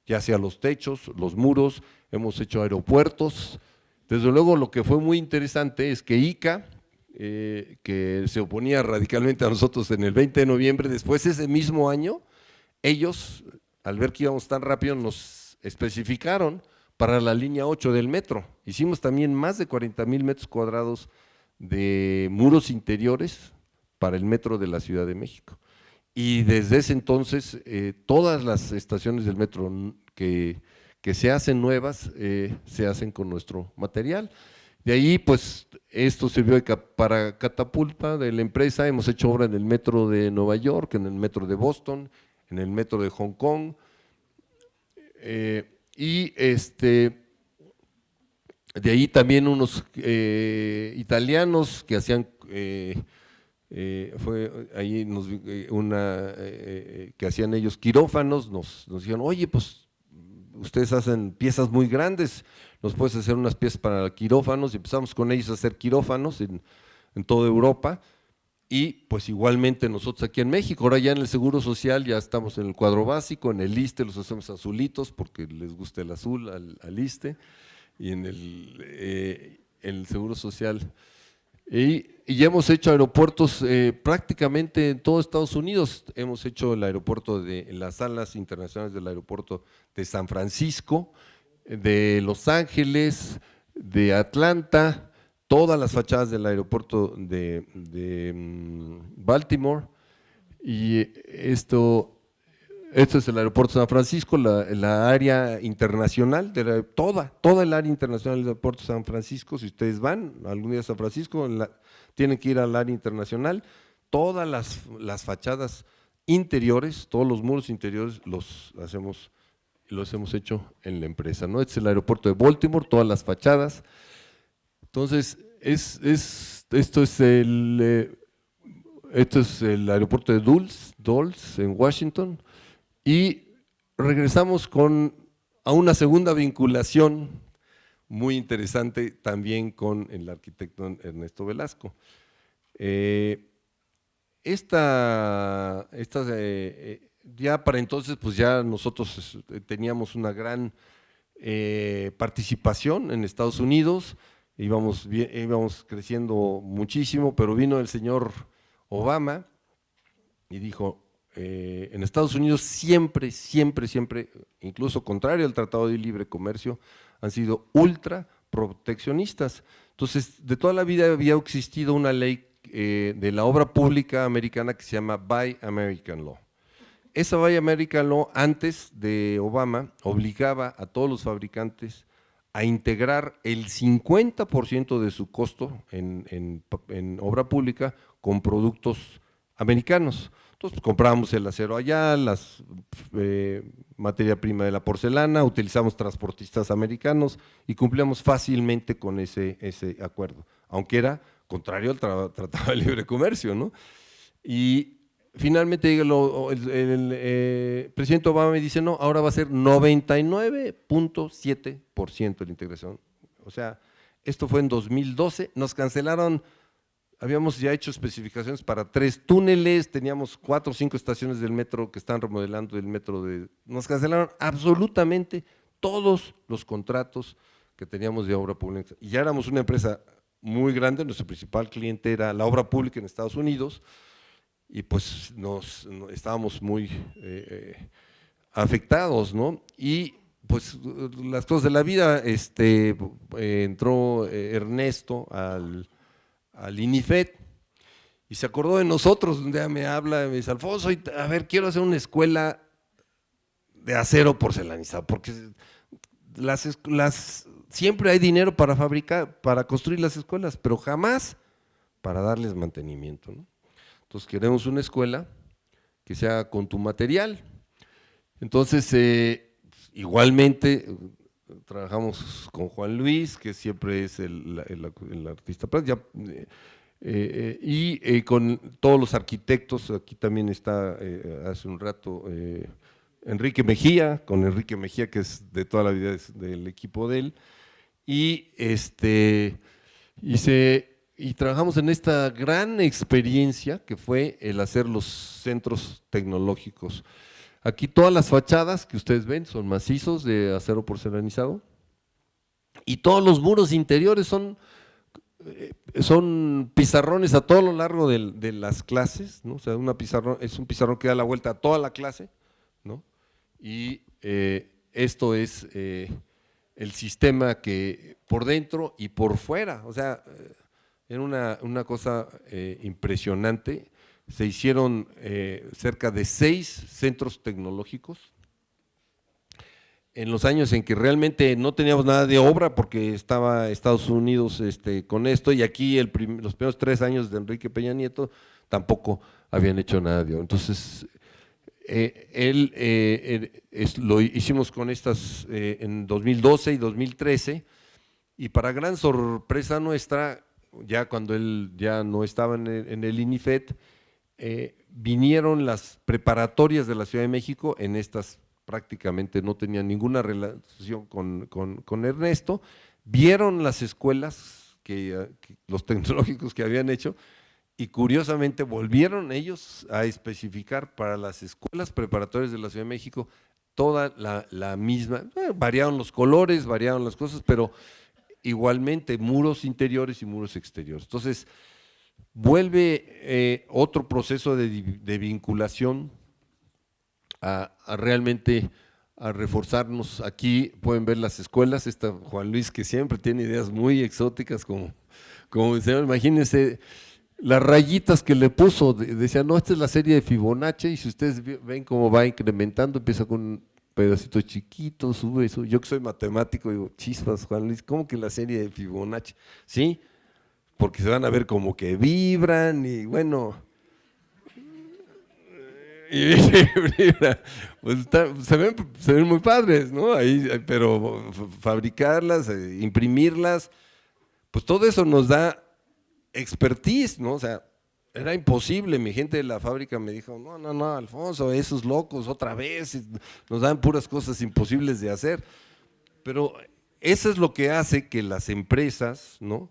ya sea los techos, los muros, hemos hecho aeropuertos. Desde luego lo que fue muy interesante es que ICA, que se oponía radicalmente a nosotros en el 20 de noviembre, después ese mismo año, ellos, al ver que íbamos tan rápido, nos especificaron para la línea 8 del metro. Hicimos también más de 40,000 metros cuadrados de muros interiores para el metro de la Ciudad de México. Y desde ese entonces, todas las estaciones del metro que se hacen nuevas, se hacen con nuestro material. De ahí, pues, esto sirvió para catapulta de la empresa. Hemos hecho obra en el metro de Nueva York, en el metro de Boston, en el metro de Hong Kong, y de ahí también unos italianos que hacían, fue ahí que hacían ellos quirófanos, nos dijeron, oye, pues ustedes hacen piezas muy grandes, nos puedes hacer unas piezas para quirófanos, y empezamos con ellos a hacer quirófanos en toda Europa, y pues igualmente nosotros aquí en México. Ahora ya en el Seguro Social ya estamos en el cuadro básico, en el ISSSTE los hacemos azulitos porque les gusta el azul al ISSSTE, y en el Seguro Social. Y ya hemos hecho aeropuertos prácticamente en todo Estados Unidos. Hemos hecho el aeropuerto las salas internacionales del aeropuerto de San Francisco, de Los Ángeles, de Atlanta, todas las fachadas del aeropuerto de Baltimore, y esto es el aeropuerto de San Francisco, la área internacional, toda el área internacional del aeropuerto de San Francisco. Si ustedes van algún día a San Francisco, tienen que ir al área internacional. Todas las fachadas interiores, todos los muros interiores los hemos hecho en la empresa, ¿no? Este es el aeropuerto de Baltimore, todas las fachadas. Entonces, esto es el aeropuerto de Dulles en Washington. Y regresamos a una segunda vinculación muy interesante también con el arquitecto Ernesto Velasco. Ya para entonces, pues ya nosotros teníamos una gran participación en Estados Unidos, íbamos creciendo muchísimo, pero vino el señor Obama y dijo, en Estados Unidos siempre, incluso contrario al Tratado de Libre Comercio, han sido ultra proteccionistas. Entonces, de toda la vida había existido una ley de la obra pública americana que se llama Buy American Law. Esa Buy American Law, antes de Obama, obligaba a todos los fabricantes a integrar el 50% de su costo en obra pública con productos americanos. Entonces, comprábamos el acero allá, materia prima de la porcelana, utilizamos transportistas americanos y cumplíamos fácilmente con ese acuerdo, aunque era contrario al Tratado de Libre Comercio, ¿no? Y finalmente el presidente Obama me dice, no, ahora va a ser 99.7% la integración. O sea, esto fue en 2012, nos cancelaron. Habíamos ya hecho especificaciones para 3 túneles, teníamos 4 o 5 estaciones del metro que están remodelando el metro nos cancelaron absolutamente todos los contratos que teníamos de obra pública. Y ya éramos una empresa muy grande, nuestro principal cliente era la obra pública en Estados Unidos, y pues estábamos muy afectados, ¿no? Y pues las cosas de la vida, entró Ernesto al INIFED y se acordó de nosotros. Un día me habla, me dice, Alfonso, a ver, quiero hacer una escuela de acero porcelanizado, porque siempre hay dinero para fabricar, para construir las escuelas, pero jamás para darles mantenimiento, ¿no? Entonces queremos una escuela que sea con tu material. Entonces, igualmente trabajamos con Juan Luis, que siempre es el artista plástico, y con todos los arquitectos. Aquí también está hace un rato Enrique Mejía, que es de toda la vida del equipo de él, y trabajamos en esta gran experiencia que fue el hacer los centros tecnológicos. Aquí todas las fachadas que ustedes ven son macizos de acero porcelanizado, y todos los muros interiores son pizarrones a todo lo largo de las clases, ¿no? O sea, es un pizarrón que da la vuelta a toda la clase, ¿no? Y esto es el sistema que por dentro y por fuera, o sea, Era una cosa impresionante. Se hicieron cerca de 6 centros tecnológicos en los años en que realmente no teníamos nada de obra porque estaba Estados Unidos con esto, y aquí los primeros 3 años de Enrique Peña Nieto tampoco habían hecho nada de obra. Entonces, lo hicimos con estas en 2012 y 2013, y para gran sorpresa nuestra, ya cuando él ya no estaba en el INIFET, vinieron las preparatorias de la Ciudad de México. En estas prácticamente no tenían ninguna relación con Ernesto, vieron las escuelas, los tecnológicos que habían hecho, y curiosamente volvieron ellos a especificar para las escuelas preparatorias de la Ciudad de México toda la misma, variaron los colores, variaron las cosas, pero igualmente muros interiores y muros exteriores. Entonces, vuelve otro proceso de vinculación a realmente a reforzarnos. Aquí pueden ver las escuelas, está Juan Luis, que siempre tiene ideas muy exóticas, como imagínense las rayitas que le puso, decía, no, esta es la serie de Fibonacci, y si ustedes ven cómo va incrementando, empieza con un pedacito chiquito, sube eso. Yo que soy matemático digo, chispas, Juan Luis, ¿cómo que la serie de Fibonacci? Sí, porque se van a ver como que vibran, y bueno, pues se ven muy padres, ¿no? Pero fabricarlas, imprimirlas, pues todo eso nos da expertise, ¿no? O sea, era imposible. Mi gente de la fábrica me dijo, no, Alfonso, esos locos otra vez, nos dan puras cosas imposibles de hacer. Pero eso es lo que hace que las empresas, ¿no?,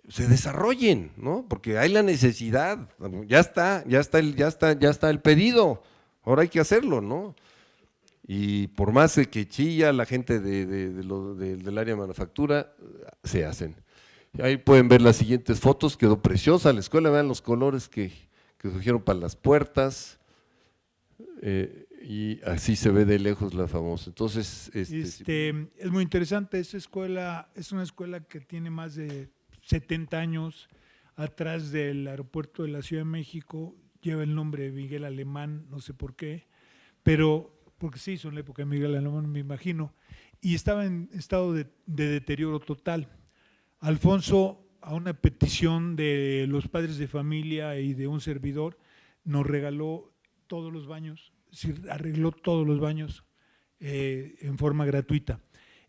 se desarrollen, ¿no? Porque hay la necesidad, ya está el pedido, ahora hay que hacerlo, ¿no? Y por más que chilla la gente del área de manufactura, se hacen. Ahí pueden ver las siguientes fotos, quedó preciosa la escuela, vean los colores que surgieron para las puertas, y así se ve de lejos la famosa. Entonces, es muy interesante. Esa escuela es una escuela que tiene más de 70 años, atrás del aeropuerto de la Ciudad de México, lleva el nombre de Miguel Alemán, no sé por qué, pero porque se hizo en la época de Miguel Alemán, me imagino, y estaba en estado de deterioro total. Alfonso, a una petición de los padres de familia y de un servidor, nos regaló todos los baños, es decir, arregló todos los baños en forma gratuita.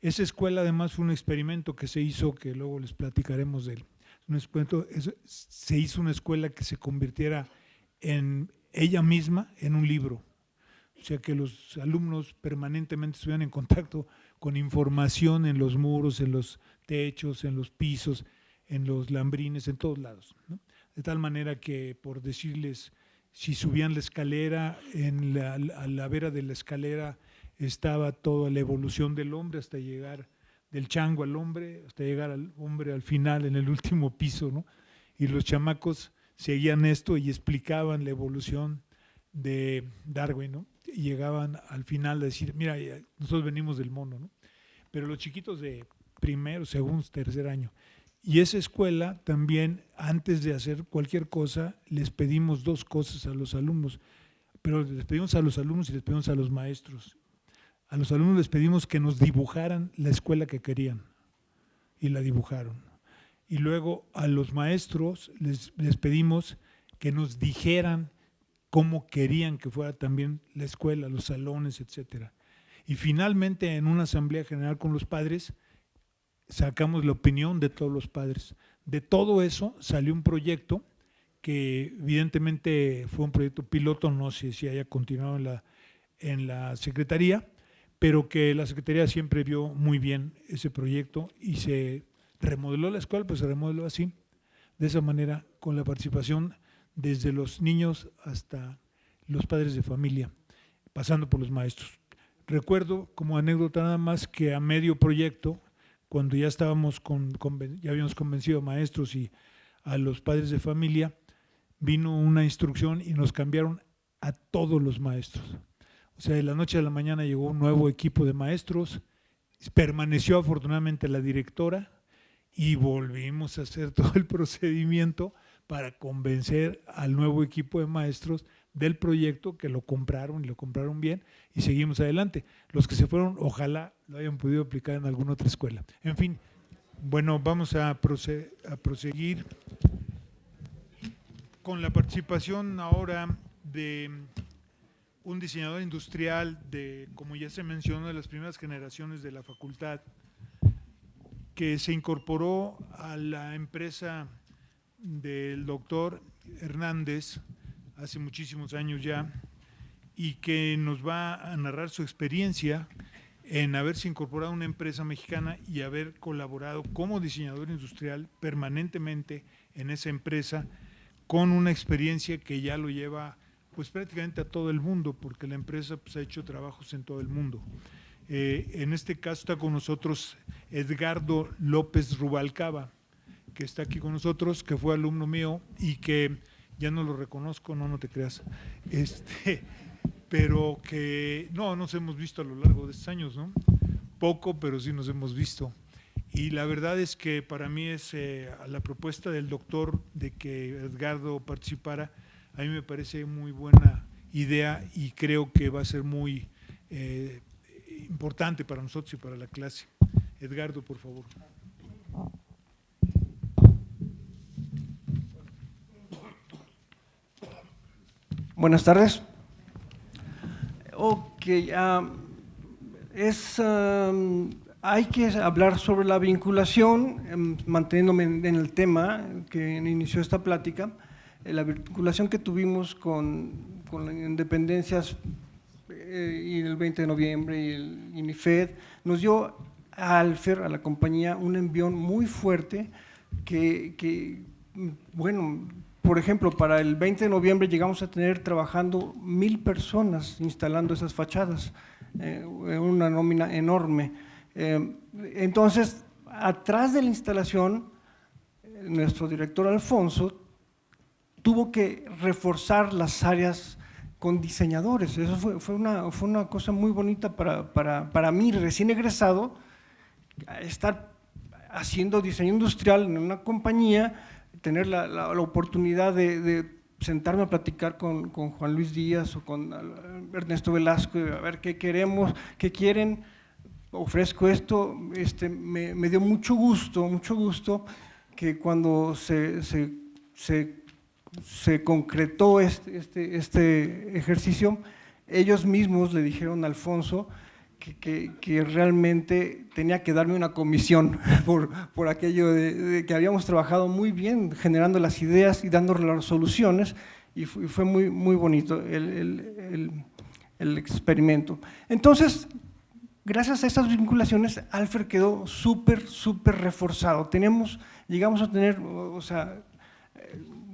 Esa escuela además fue un experimento que se hizo, que luego les platicaremos de él. Se hizo una escuela que se convirtiera en ella misma en un libro, o sea, que los alumnos permanentemente estuvieran en contacto con información en los muros, en los techos, en los pisos, en los lambrines, en todos lados, ¿no? De tal manera que, por decirles, si subían la escalera, a la vera de la escalera estaba toda la evolución del hombre hasta llegar del chango al hombre, hasta llegar al hombre al final, en el último piso, ¿no? Y los chamacos seguían esto y explicaban la evolución de Darwin, ¿no? Y llegaban al final a decir, mira, nosotros venimos del mono, ¿no? Pero los chiquitos de primero, segundo, tercer año. Y esa escuela también, antes de hacer cualquier cosa, les pedimos 2 cosas a los alumnos, pero les pedimos a los alumnos y les pedimos a los maestros. A los alumnos les pedimos que nos dibujaran la escuela que querían, y la dibujaron. Y luego a los maestros les pedimos que nos dijeran cómo querían que fuera también la escuela, los salones, etcétera. Y finalmente, en una asamblea general con los padres, sacamos la opinión de todos los padres. De todo eso salió un proyecto que evidentemente fue un proyecto piloto, no sé si haya continuado en la Secretaría, pero que la Secretaría siempre vio muy bien ese proyecto y se remodeló la escuela, pues se remodeló así, de esa manera, con la participación desde los niños hasta los padres de familia, pasando por los maestros. Recuerdo como anécdota nada más que a medio proyecto, cuando ya estábamos ya habíamos convencido a maestros y a los padres de familia, vino una instrucción y nos cambiaron a todos los maestros. O sea, de la noche a la mañana llegó un nuevo equipo de maestros, permaneció afortunadamente la directora y volvimos a hacer todo el procedimiento para convencer al nuevo equipo de maestros del proyecto, que lo compraron y lo compraron bien, y seguimos adelante. Los que se fueron, ojalá lo hayan podido aplicar en alguna otra escuela. En fin, bueno, vamos a proseguir con la participación ahora de un diseñador industrial de, como ya se mencionó, de las primeras generaciones de la facultad, que se incorporó a la empresa del doctor Hernández hace muchísimos años ya, y que nos va a narrar su experiencia en haberse incorporado a una empresa mexicana y haber colaborado como diseñador industrial permanentemente en esa empresa, con una experiencia que ya lo lleva pues prácticamente a todo el mundo, porque la empresa pues ha hecho trabajos en todo el mundo. En este caso está con nosotros Edgardo López Rubalcaba, que está aquí con nosotros, que fue alumno mío y que ya no lo reconozco, no te creas, pero que no nos hemos visto a lo largo de estos años, ¿no? Poco, pero sí nos hemos visto. Y la verdad es que para mí es la propuesta del doctor de que Edgardo participara, a mí me parece muy buena idea y creo que va a ser muy importante para nosotros y para la clase. Edgardo, por favor. Buenas tardes. Ok, hay que hablar sobre la vinculación, manteniéndome en el tema que inició esta plática, la vinculación que tuvimos con las independencias y el 20 de noviembre y el INIFED, nos dio a Alfer, a la compañía, un envión muy fuerte que bueno, por ejemplo, para el 20 de noviembre llegamos a tener trabajando 1000 personas instalando esas fachadas, una nómina enorme. Entonces, atrás de la instalación, nuestro director Alfonso tuvo que reforzar las áreas con diseñadores. Eso fue una cosa muy bonita para mí, recién egresado, estar haciendo diseño industrial en una compañía, tener la oportunidad de sentarme a platicar con Juan Luis Díaz o con Ernesto Velasco, a ver qué queremos, qué quieren, ofrezco esto. Me dio mucho gusto que cuando se concretó este ejercicio, ellos mismos le dijeron a Alfonso que realmente tenía que darme una comisión por aquello de que habíamos trabajado muy bien generando las ideas y dando las soluciones, y fue muy bonito el experimento. Entonces, gracias a esas vinculaciones, Alfer quedó súper reforzado. Llegamos a tener, o sea,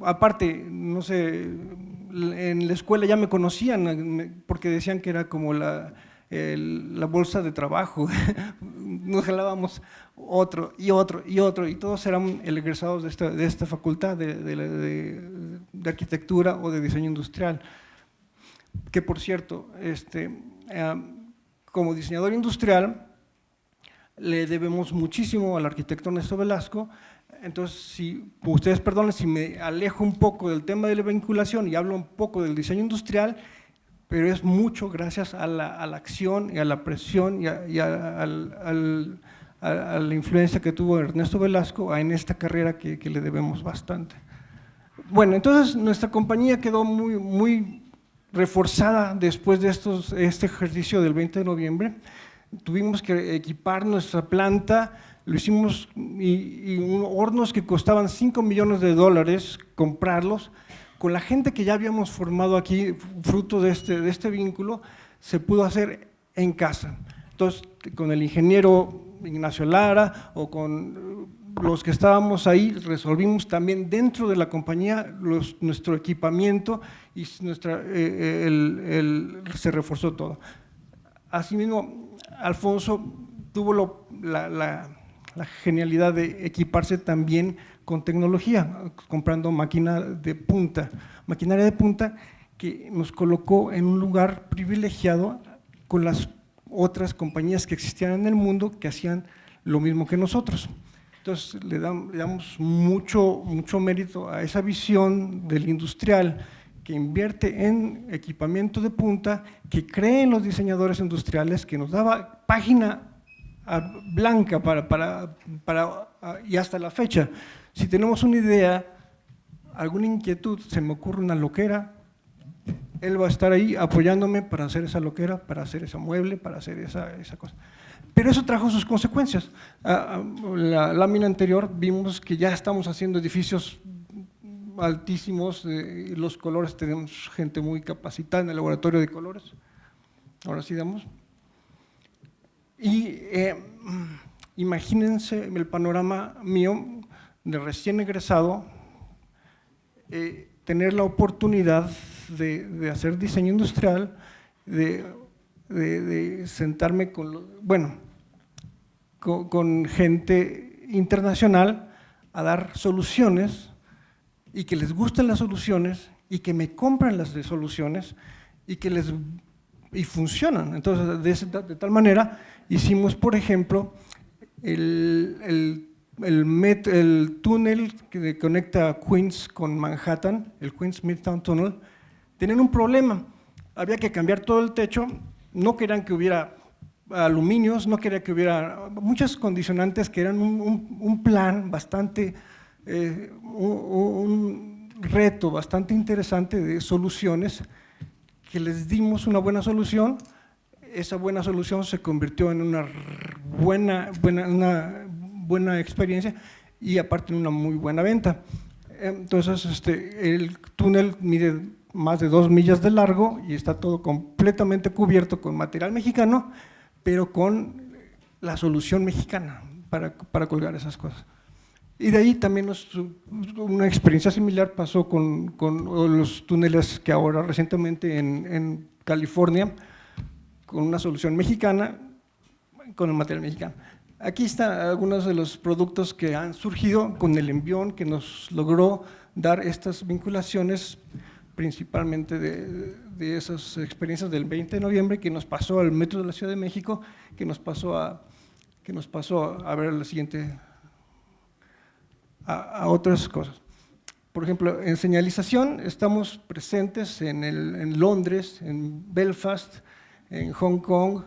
aparte, no sé, en la escuela ya me conocían porque decían que era como la bolsa de trabajo. Nos jalábamos otro, y todos eran egresados de esta facultad de arquitectura o de diseño industrial. Que por cierto, como diseñador industrial le debemos muchísimo al arquitecto Ernesto Velasco. Entonces, si ustedes perdonen si me alejo un poco del tema de la vinculación y hablo un poco del diseño industrial, pero es mucho gracias a la acción y a la presión y a la influencia que tuvo Ernesto Velasco en esta carrera que le debemos bastante. Bueno, entonces nuestra compañía quedó muy reforzada después de este ejercicio del 20 de noviembre. Tuvimos que equipar nuestra planta, lo hicimos, y hornos que costaban $5 millones, comprarlos. Con la gente que ya habíamos formado aquí, fruto de este vínculo, se pudo hacer en casa. Entonces, con el ingeniero Ignacio Lara o con los que estábamos ahí, resolvimos también dentro de la compañía nuestro equipamiento y se reforzó todo. Asimismo, Alfonso tuvo la genialidad de equiparse también con tecnología, comprando maquinaria de punta que nos colocó en un lugar privilegiado con las otras compañías que existían en el mundo que hacían lo mismo que nosotros. Entonces le damos mucho mérito a esa visión del industrial que invierte en equipamiento de punta, que cree en los diseñadores industriales, que nos daba página blanca y hasta la fecha. Si tenemos una idea, alguna inquietud, se me ocurre una loquera, él va a estar ahí apoyándome para hacer esa loquera, para hacer ese mueble, para hacer esa cosa. Pero eso trajo sus consecuencias. La lámina anterior vimos que ya estamos haciendo edificios altísimos, los colores, tenemos gente muy capacitada en el laboratorio de colores. Ahora sí damos. Y imagínense el panorama mío de recién egresado, tener la oportunidad de hacer diseño industrial, de sentarme con gente internacional a dar soluciones y que les gusten las soluciones y que me compren las soluciones y funcionan. Entonces, de tal manera, hicimos, por ejemplo, el túnel que conecta Queens con Manhattan, el Queens Midtown Tunnel. Tenían un problema, había que cambiar todo el techo, no querían que hubiera aluminios, no querían que hubiera muchas condicionantes que eran un plan bastante, un reto bastante interesante de soluciones, que les dimos una buena solución. Esa buena solución se convirtió en una buena experiencia y aparte en una muy buena venta. Entonces, el túnel mide más de 2 millas de largo y está todo completamente cubierto con material mexicano, pero con la solución mexicana para colgar esas cosas. Y de ahí también una experiencia similar pasó con los túneles que ahora recientemente en California, con una solución mexicana, con el material mexicano. Aquí están algunos de los productos que han surgido con el envión que nos logró dar estas vinculaciones, principalmente de esas experiencias del 20 de noviembre, que nos pasó al Metro de la Ciudad de México, que nos pasó a ver la siguiente, a otras cosas. Por ejemplo, en señalización estamos presentes en Londres, en Belfast, en Hong Kong.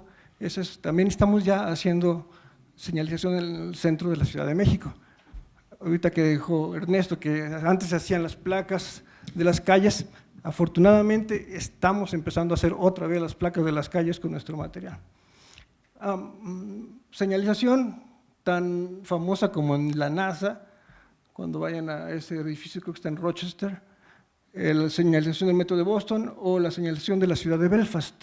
También estamos ya haciendo señalización en el centro de la Ciudad de México. Ahorita que dijo Ernesto que antes se hacían las placas de las calles, afortunadamente estamos empezando a hacer otra vez las placas de las calles con nuestro material. Señalización tan famosa como en la NASA, cuando vayan a ese edificio, creo que está en Rochester, la señalización del metro de Boston o la señalización de la ciudad de Belfast.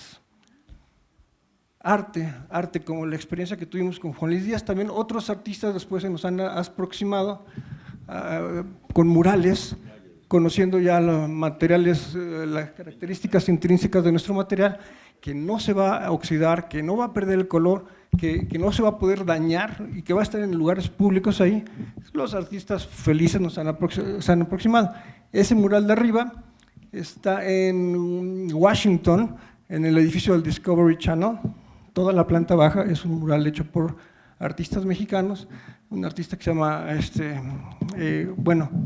Arte como la experiencia que tuvimos con Juan Luis Díaz, también otros artistas después se nos han aproximado con murales, conociendo ya los materiales, las características intrínsecas de nuestro material, que no se va a oxidar, que no va a perder el color, que no se va a poder dañar y que va a estar en lugares públicos ahí. Los artistas felices nos han aproximado. Ese mural de arriba está en Washington, en el edificio del Discovery Channel. Toda la planta baja es un mural hecho por artistas mexicanos, un artista que se llama,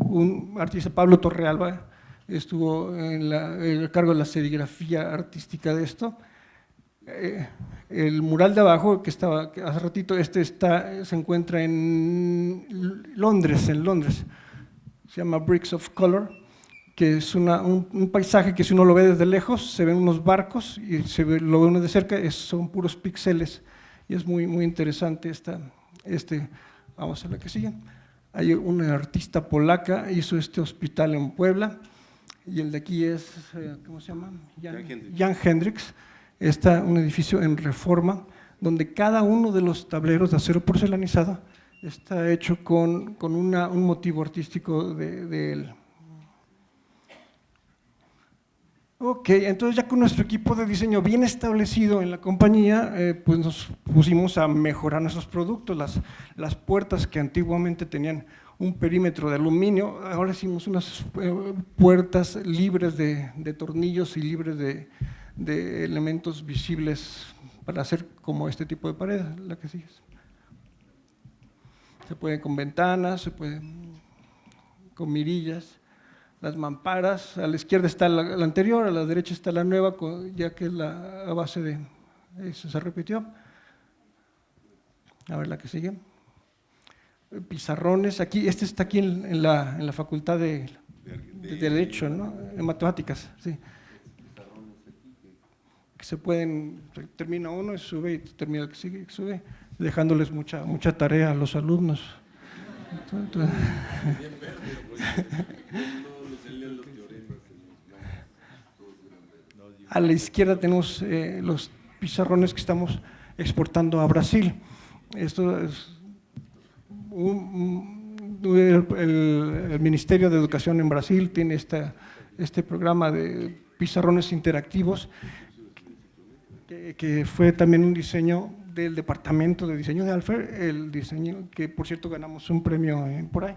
un artista, Pablo Torrealba, estuvo a cargo de la serigrafía artística de esto. El mural de abajo, que estaba hace ratito, se encuentra en Londres, se llama Bricks of Color, que es un paisaje que si uno lo ve desde lejos, se ven unos barcos y lo ve uno de cerca, son puros píxeles y es muy interesante vamos a la que sigue. Hay una artista polaca, hizo este hospital en Puebla y el de aquí es, ¿cómo se llama? Jan Hendricks. Está un edificio en Reforma, donde cada uno de los tableros de acero porcelanizado está hecho con un motivo artístico de él. Ok, entonces ya con nuestro equipo de diseño bien establecido en la compañía, pues nos pusimos a mejorar nuestros productos. Las puertas que antiguamente tenían un perímetro de aluminio, ahora hicimos unas puertas libres de tornillos y libres de elementos visibles para hacer como este tipo de pared, la que sigues. Se puede con ventanas, se puede con mirillas. Las mamparas, a la izquierda está la anterior, a la derecha está la nueva, ya que es la base de eso se repitió. A ver la que sigue. Pizarrones, aquí, este está aquí en la Facultad de Derecho, ¿no? En Matemáticas, sí. Que se pueden, termina uno y sube, y termina el que sigue y sube, dejándoles mucha tarea a los alumnos. Entonces, a la izquierda tenemos los pizarrones que estamos exportando a Brasil. Esto es el Ministerio de Educación en Brasil tiene este programa de pizarrones interactivos que fue también un diseño del Departamento de Diseño de Alfer, el diseño que por cierto ganamos un premio por ahí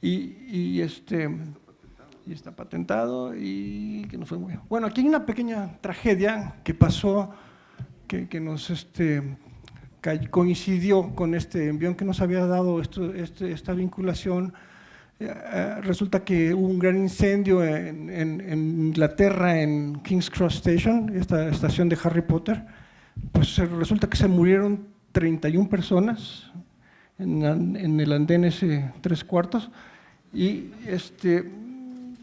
y está patentado y que nos fue muy bien. Bueno, aquí hay una pequeña tragedia que pasó, que nos coincidió con este envión que nos había dado esta vinculación. Resulta que hubo un gran incendio en Inglaterra, en King's Cross Station, esta estación de Harry Potter. Pues resulta que se murieron 31 personas en el andén ese 3/4,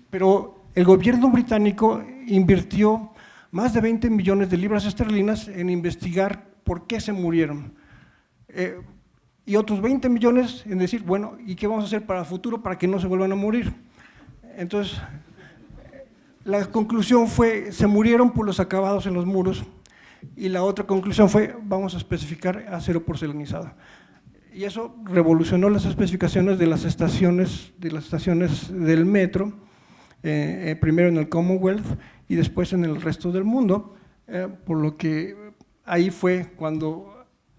pero el gobierno británico invirtió más de 20 millones de libras esterlinas en investigar por qué se murieron. Y otros 20 millones en decir, bueno, ¿y qué vamos a hacer para el futuro para que no se vuelvan a morir? Entonces, la conclusión fue, se murieron por los acabados en los muros, y la otra conclusión fue, vamos a especificar acero porcelanizado. Y eso revolucionó las especificaciones de las estaciones del metro, primero en el Commonwealth y después en el resto del mundo, por lo que ahí fue cuando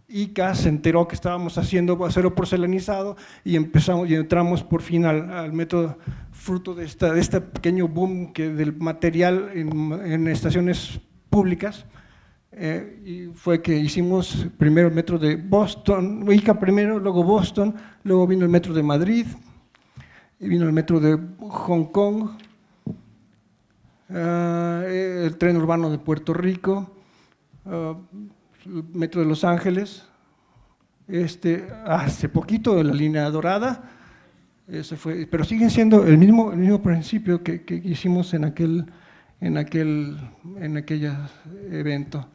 ICA se enteró que estábamos haciendo acero porcelanizado y entramos por fin al método, fruto de este pequeño boom del material en estaciones públicas. Y fue que hicimos primero el metro de Boston, ICA primero, luego Boston, luego vino el metro de Madrid, y vino el metro de Hong Kong, el tren urbano de Puerto Rico, el metro de Los Ángeles, hace poquito la línea dorada, pero siguen siendo el mismo principio que hicimos en aquel evento.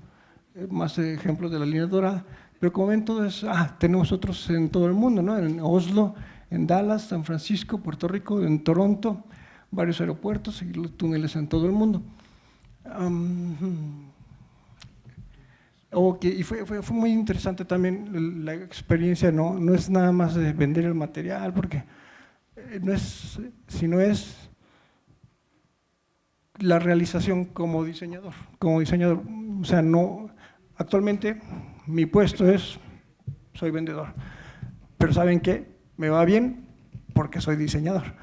Más ejemplos de la línea dorada, pero como ven todos, tenemos otros en todo el mundo, ¿no? En Oslo, en Dallas, San Francisco, Puerto Rico, en Toronto, varios aeropuertos y los túneles en todo el mundo. Y fue muy interesante también la experiencia, no es nada más de vender el material, porque sino es la realización como diseñador. O sea, actualmente mi puesto soy vendedor, pero ¿saben qué? Me va bien porque soy diseñador.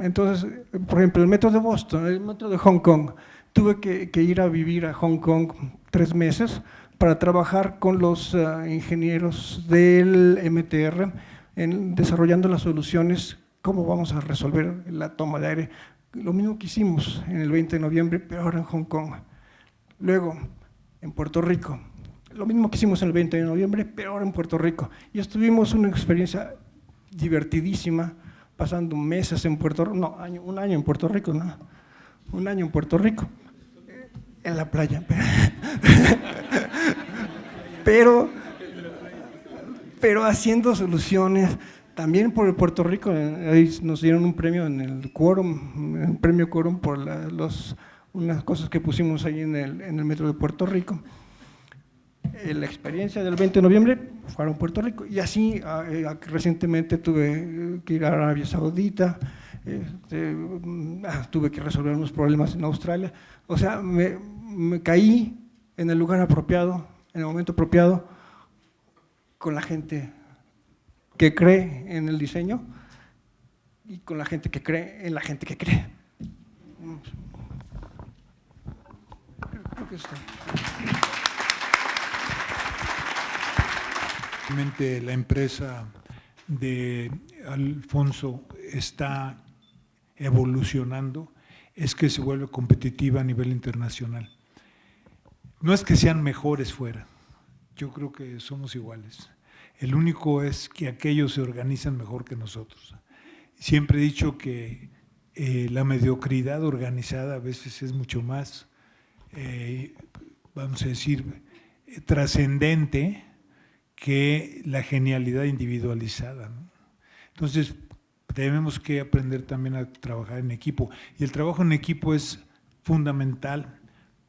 Entonces, por ejemplo, el metro de Boston, el metro de Hong Kong, tuve que ir a vivir a Hong Kong 3 meses para trabajar con los ingenieros del MTR desarrollando las soluciones, cómo vamos a resolver la toma de aire. Lo mismo que hicimos en el 20 de noviembre, pero ahora en Hong Kong. Luego, en Puerto Rico, lo mismo que hicimos en el 20 de noviembre, pero ahora en Puerto Rico. Y estuvimos una experiencia divertidísima, pasando meses en Puerto Rico, un año en Puerto Rico, ¿no? Un año en Puerto Rico, en la playa. Pero haciendo soluciones. También por Puerto Rico, ahí nos dieron un premio en el Quórum, un premio Quórum por unas cosas que pusimos ahí en el metro de Puerto Rico. La experiencia del 20 de noviembre fueron Puerto Rico, y así recientemente tuve que ir a Arabia Saudita, tuve que resolver unos problemas en Australia. O sea, me caí en el lugar apropiado, en el momento apropiado, con la gente que cree en el diseño y con la gente que cree en la gente que cree. Creo que está. Realmente la empresa de Alfonso está evolucionando es que se vuelve competitiva a nivel internacional. No es que sean mejores fuera, yo creo que somos iguales. El único es que aquellos se organizan mejor que nosotros. Siempre he dicho que la mediocridad organizada a veces es mucho más, vamos a decir, trascendente que la genialidad individualizada, ¿no? Entonces, tenemos que aprender también a trabajar en equipo. Y el trabajo en equipo es fundamental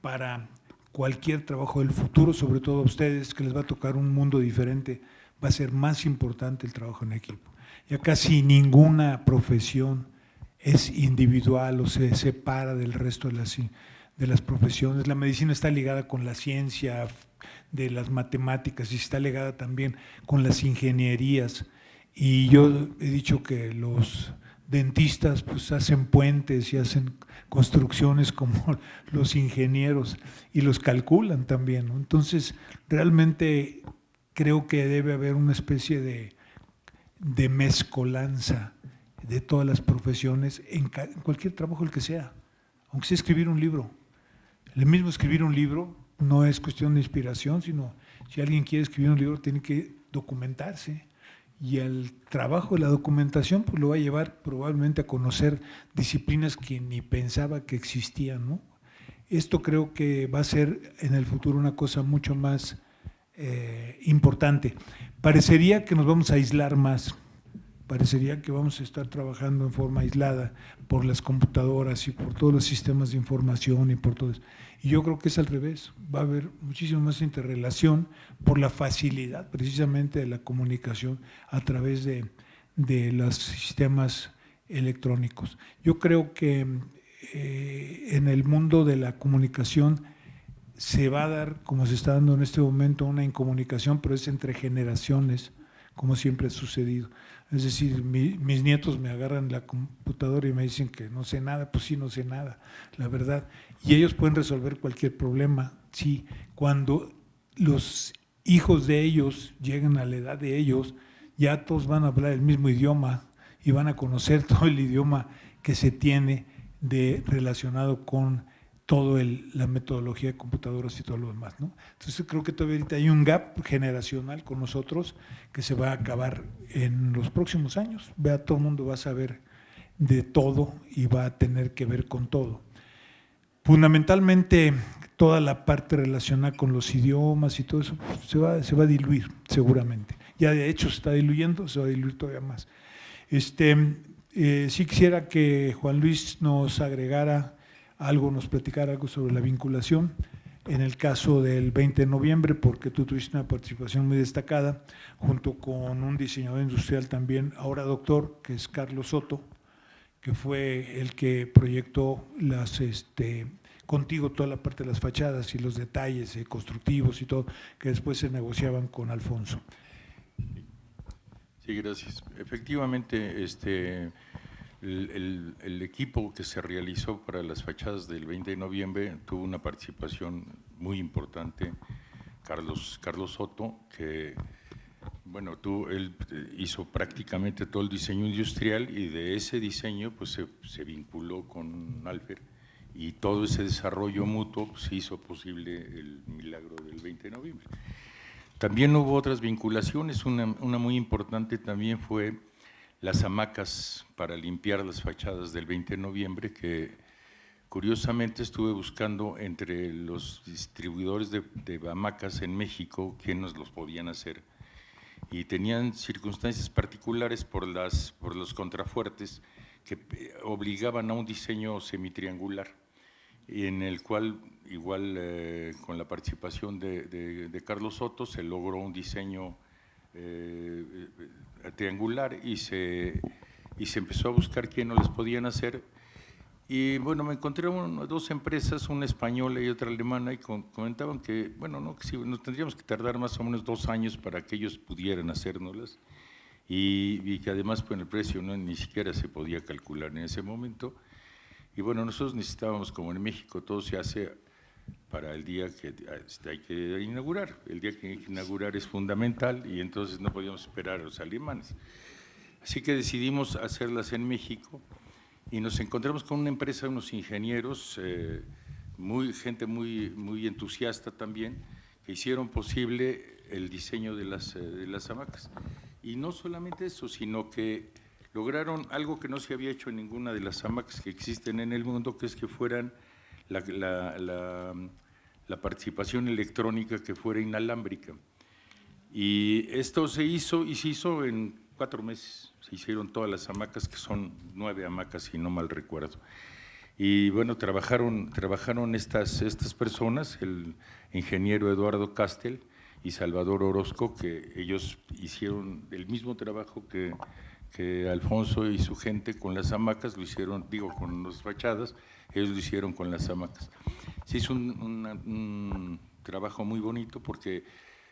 para cualquier trabajo del futuro, sobre todo a ustedes, que les va a tocar un mundo diferente, va a ser más importante el trabajo en equipo. Ya casi ninguna profesión es individual o se separa del resto de las profesiones. La medicina está ligada con la ciencia de las matemáticas y está ligada también con las ingenierías. Y yo he dicho que los dentistas pues hacen puentes y hacen construcciones como los ingenieros y los calculan también, ¿no? Entonces, realmente creo que debe haber una especie de mezcolanza de todas las profesiones en cualquier trabajo el que sea, aunque sea escribir un libro. El mismo escribir un libro no es cuestión de inspiración, sino si alguien quiere escribir un libro tiene que documentarse. Y el trabajo de la documentación pues, lo va a llevar probablemente a conocer disciplinas que ni pensaba que existían, ¿no? Esto creo que va a ser en el futuro una cosa mucho más importante. Parecería que nos vamos a aislar más, parecería que vamos a estar trabajando en forma aislada por las computadoras y por todos los sistemas de información y por todo eso. Y yo creo que es al revés, va a haber muchísima más interrelación por la facilidad precisamente de la comunicación a través de los sistemas electrónicos. Yo creo que en el mundo de la comunicación se va a dar, como se está dando en este momento, una incomunicación, pero es entre generaciones, como siempre ha sucedido. Es decir, mis nietos me agarran la computadora y me dicen que no sé nada, pues sí, no sé nada, la verdad. Y ellos pueden resolver cualquier problema, sí. Cuando los hijos de ellos lleguen a la edad de ellos, ya todos van a hablar el mismo idioma y van a conocer todo el idioma que se tiene relacionado con toda la metodología de computadoras y todo lo demás, ¿no? Entonces creo que todavía ahorita hay un gap generacional con nosotros que se va a acabar en los próximos años. Vea, todo el mundo va a saber de todo y va a tener que ver con todo. Fundamentalmente toda la parte relacionada con los idiomas y todo eso pues, se va a diluir seguramente. Ya de hecho se está diluyendo, se va a diluir todavía más. Sí quisiera que Juan Luis nos agregara algo, nos platicara algo sobre la vinculación en el caso del 20 de noviembre, porque tú tuviste una participación muy destacada, junto con un diseñador industrial también, ahora doctor, que es Carlos Soto, que fue el que proyectó contigo toda la parte de las fachadas y los detalles constructivos y todo, que después se negociaban con Alfonso. Sí, gracias. Efectivamente, el equipo que se realizó para las fachadas del 20 de noviembre tuvo una participación muy importante. Carlos Soto, que bueno, él hizo prácticamente todo el diseño industrial y de ese diseño pues se vinculó con Alfer y todo ese desarrollo mutuo pues, hizo posible el milagro del 20 de noviembre. También hubo otras vinculaciones, una muy importante también fue las hamacas para limpiar las fachadas del 20 de noviembre, que curiosamente estuve buscando entre los distribuidores de hamacas en México quiénes los podían hacer y tenían circunstancias particulares por los contrafuertes que obligaban a un diseño semitriangular, en el cual igual con la participación de Carlos Soto se logró un diseño triangular y se empezó a buscar quién no les podían hacer. Y bueno, me encontré dos empresas, una española y otra alemana, y comentaban que, bueno, no, que sí, nos tendríamos que tardar más o menos 2 años para que ellos pudieran hacérnoslas, y que además pues, el precio ni siquiera se podía calcular en ese momento. Y bueno, nosotros necesitábamos, como en México todo se hace para el día que hay que inaugurar. El día que hay que inaugurar es fundamental y entonces no podíamos esperar a los alemanes. Así que decidimos hacerlas en México y nos encontramos con una empresa, unos ingenieros, gente muy entusiasta también, que hicieron posible el diseño de las hamacas. Y no solamente eso, sino que lograron algo que no se había hecho en ninguna de las hamacas que existen en el mundo, que es que fueran la participación electrónica que fuera inalámbrica. Y esto se hizo en 4 meses, se hicieron todas las hamacas, que son 9 hamacas, si no mal recuerdo. Y bueno, trabajaron estas personas, el ingeniero Eduardo Castel y Salvador Orozco, que ellos hicieron el mismo trabajo que Alfonso y su gente con las hamacas, lo hicieron, con las fachadas, ellos lo hicieron con las hamacas. Se hizo un trabajo muy bonito porque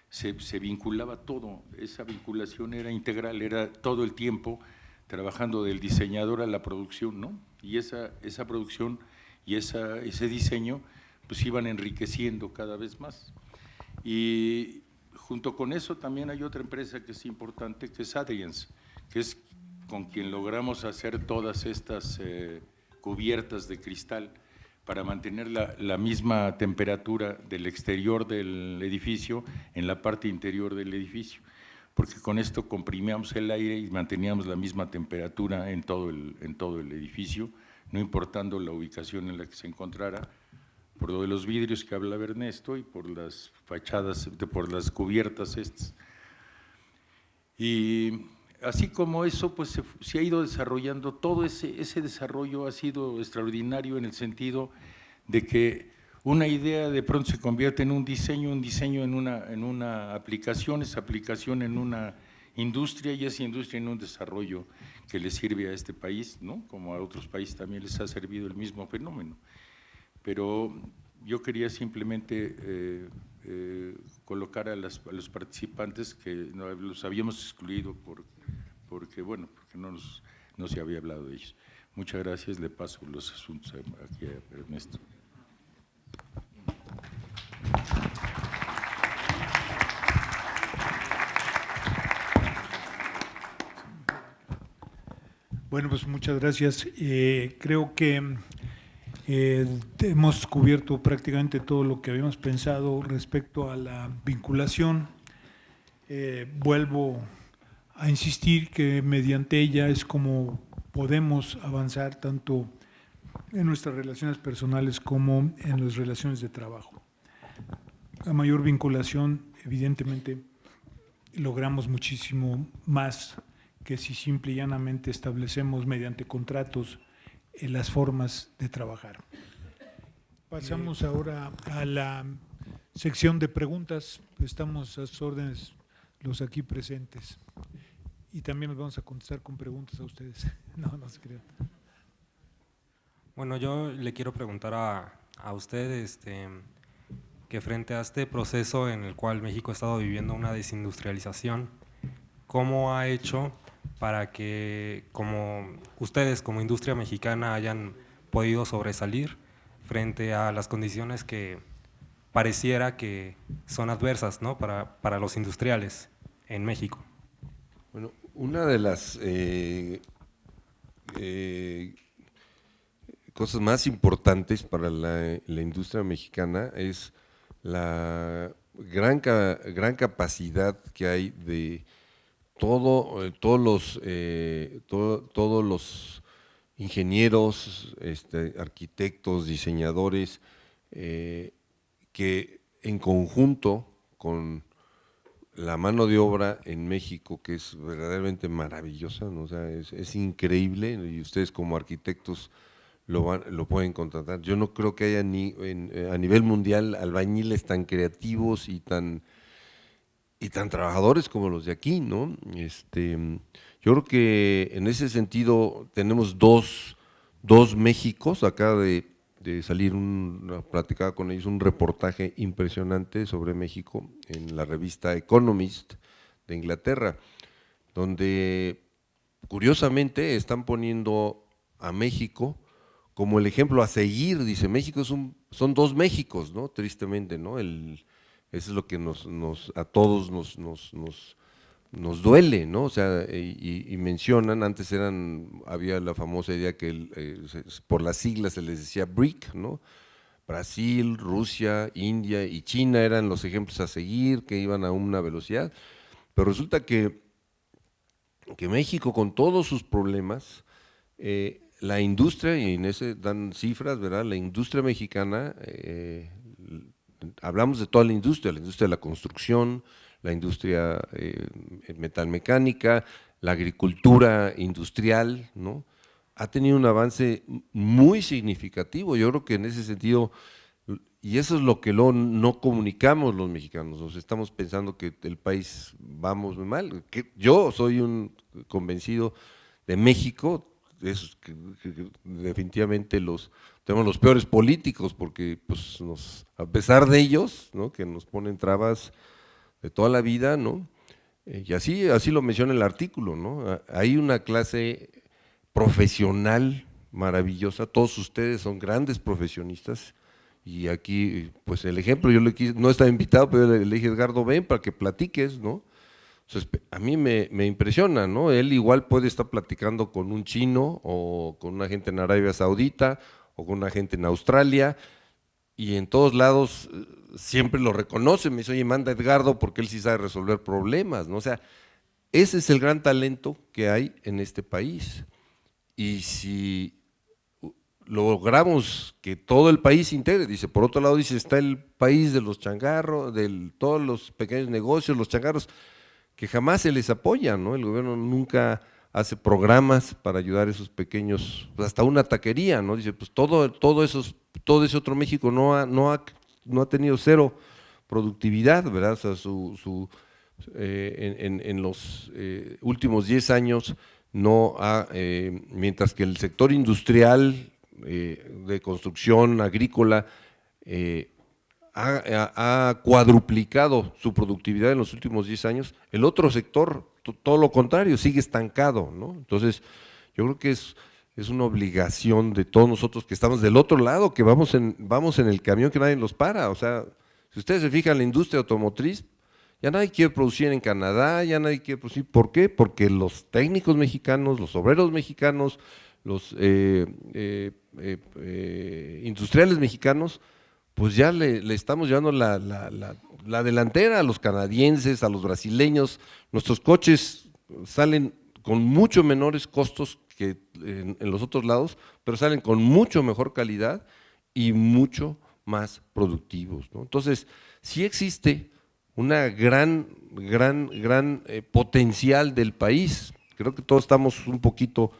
se vinculaba todo, esa vinculación era integral, era todo el tiempo trabajando del diseñador a la producción, ¿no? Y esa producción y ese diseño pues iban enriqueciendo cada vez más. Y junto con eso también hay otra empresa que es importante, que es Adrians, que es con quien logramos hacer todas estas cubiertas de cristal para mantener la misma temperatura del exterior del edificio en la parte interior del edificio, porque con esto comprimíamos el aire y manteníamos la misma temperatura en todo el edificio, no importando la ubicación en la que se encontrara, por lo de los vidrios que hablaba Ernesto y por las fachadas, por las cubiertas estas. Y así como eso, pues se ha ido desarrollando, todo ese desarrollo ha sido extraordinario en el sentido de que una idea de pronto se convierte en un diseño en una aplicación, esa aplicación en una industria y esa industria en un desarrollo que le sirve a este país, ¿no? Como a otros países también les ha servido el mismo fenómeno. Pero yo quería simplemente colocar a los participantes que los habíamos excluido porque no se había hablado de ellos. Muchas gracias, le paso los asuntos aquí a Ernesto. Bueno, pues muchas gracias. Creo que hemos cubierto prácticamente todo lo que habíamos pensado respecto a la vinculación. Vuelvo a insistir que mediante ella es como podemos avanzar tanto en nuestras relaciones personales como en las relaciones de trabajo. A mayor vinculación, evidentemente, logramos muchísimo más que si simple y llanamente establecemos mediante contratos las formas de trabajar. Pasamos ahora a la sección de preguntas. Estamos a sus órdenes los aquí presentes. Y también nos vamos a contestar con preguntas a ustedes. No se crean. Bueno, yo le quiero preguntar a usted que frente a este proceso en el cual México ha estado viviendo una desindustrialización, ¿cómo ha hecho para que ustedes como industria mexicana hayan podido sobresalir frente a las condiciones que pareciera que son adversas, ¿no? para los industriales en México? Bueno, una de las cosas más importantes para la industria mexicana es la gran capacidad que hay de todos los ingenieros, arquitectos, diseñadores, que en conjunto con la mano de obra en México, que es verdaderamente maravillosa, ¿no? O sea, es increíble, y ustedes como arquitectos lo pueden contratar. Yo no creo que haya a nivel mundial albañiles tan creativos y tan trabajadores como los de aquí, ¿no? Yo creo que en ese sentido tenemos dos Méxicos. Acaba de salir platicaba con ellos un reportaje impresionante sobre México en la revista Economist de Inglaterra, donde curiosamente están poniendo a México como el ejemplo a seguir, dice, México son dos Méxicos, ¿no? Tristemente, ¿no? Eso es lo que a todos nos duele, ¿no? O sea, y mencionan, antes había la famosa idea que por las siglas se les decía BRIC, ¿no? Brasil, Rusia, India y China eran los ejemplos a seguir, que iban a una velocidad, pero resulta que México, con todos sus problemas, la industria, y en ese dan cifras, ¿verdad? La industria mexicana, hablamos de toda la industria de la construcción, la industria metalmecánica, la agricultura industrial, ¿no? Ha tenido un avance muy significativo. Yo creo que en ese sentido, y eso es lo que no comunicamos los mexicanos, nos estamos pensando que el país vamos muy mal. Yo soy un convencido de México, que definitivamente tenemos los peores políticos, porque pues a pesar de ellos, ¿no? Que nos ponen trabas de toda la vida, ¿no? Y así lo menciona el artículo, ¿no? Hay una clase profesional maravillosa, todos ustedes son grandes profesionistas, y aquí, pues el ejemplo, no estaba invitado, pero le dije, Edgardo, ven para que platiques, ¿no? Entonces, a mí me impresiona, ¿no? Él igual puede estar platicando con un chino, o con una gente en Arabia Saudita, o con una gente en Australia, y en todos lados siempre lo reconoce, me dice, oye, manda a Edgardo porque él sí sabe resolver problemas, ¿no? O sea, ese es el gran talento que hay en este país. Y si logramos que todo el país se integre, dice, por otro lado, dice, está el país de los changarros, de todos los pequeños negocios, los changarros, que jamás se les apoya, ¿no? El gobierno nunca hace programas para ayudar a esos pequeños, pues hasta una taquería, ¿no? Dice, pues todo ese otro México no ha tenido cero productividad, ¿verdad? O sea, en los últimos 10 años mientras que el sector industrial, de construcción agrícola, ha cuadruplicado su productividad en los últimos 10 años, el otro sector, todo lo contrario, sigue estancado, ¿no? Entonces, yo creo que es una obligación de todos nosotros que estamos del otro lado, que vamos en el camión, que nadie los para. O sea, si ustedes se fijan, la industria automotriz, ya nadie quiere producir en Canadá, ya nadie quiere producir. ¿Por qué? Porque los técnicos mexicanos, los obreros mexicanos, los industriales mexicanos, pues ya le estamos llevando la delantera a los canadienses, a los brasileños. Nuestros coches salen con mucho menores costos que en los otros lados, pero salen con mucho mejor calidad y mucho más productivos, ¿no? Entonces, sí existe una gran potencial del país. Creo que todos estamos un poquito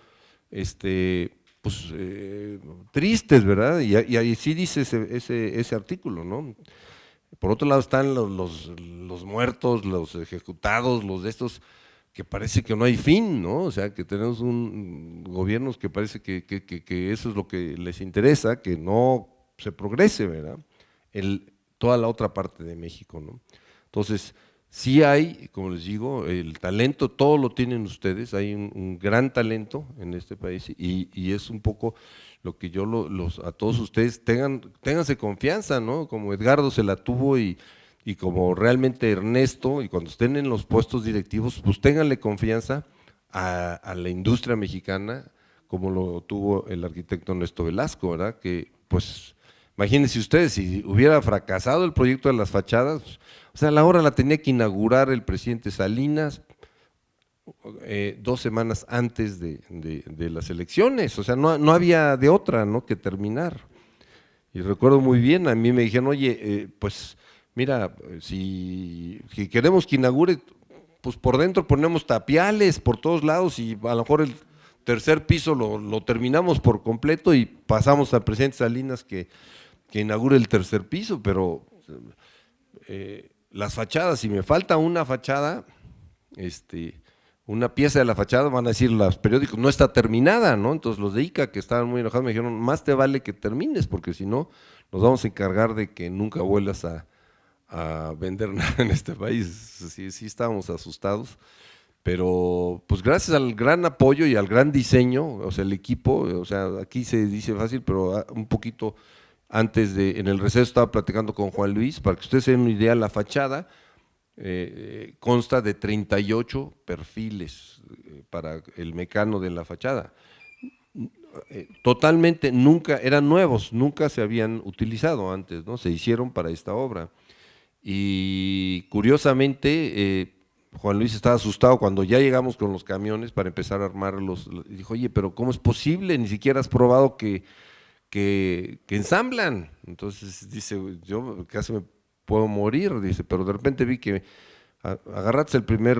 tristes, ¿verdad? Y ahí sí dice ese artículo, ¿no? Por otro lado están los muertos, los ejecutados, los de estos, que parece que no hay fin, ¿no? O sea, que tenemos gobiernos que parece que eso es lo que les interesa, que no se progrese, ¿verdad? Toda la otra parte de México, ¿no? Entonces, sí hay, como les digo, el talento, todo lo tienen ustedes, hay un gran talento en este país, y es un poco lo que yo a todos ustedes, ténganse confianza, ¿no? Como Edgardo se la tuvo, y como realmente Ernesto, y cuando estén en los puestos directivos, pues ténganle confianza a la industria mexicana, como lo tuvo el arquitecto Ernesto Velasco, ¿verdad? Que pues, imagínense ustedes, si hubiera fracasado el proyecto de las fachadas, o sea, la obra la tenía que inaugurar el presidente Salinas 2 semanas antes de las elecciones, o sea, no había de otra, ¿no?, que terminar. Y recuerdo muy bien, a mí me dijeron, oye, pues mira, si queremos que inaugure, pues por dentro ponemos tapiales por todos lados, y a lo mejor el tercer piso lo terminamos por completo y pasamos al presidente Salinas que inaugure el tercer piso, pero las fachadas, si me falta una fachada, una pieza de la fachada, van a decir los periódicos, no está terminada, ¿no? Entonces los de ICA, que estaban muy enojados, me dijeron, más te vale que termines, porque si no, nos vamos a encargar de que nunca vuelvas a vender nada en este país. Sí estábamos asustados, pero pues gracias al gran apoyo y al gran diseño, o sea, el equipo, o sea, aquí se dice fácil, pero un poquito antes en el receso estaba platicando con Juan Luis, para que ustedes se den una idea, la fachada consta de 38 perfiles para el mecano de la fachada. Totalmente, nunca, eran nuevos, nunca se habían utilizado antes, ¿no? Se hicieron para esta obra. Y curiosamente, Juan Luis estaba asustado cuando ya llegamos con los camiones para empezar a armarlos. Y dijo, oye, pero ¿cómo es posible? Ni siquiera has probado que ensamblan. Entonces dice, yo casi me puedo morir, dice, pero de repente vi que agarraste el primer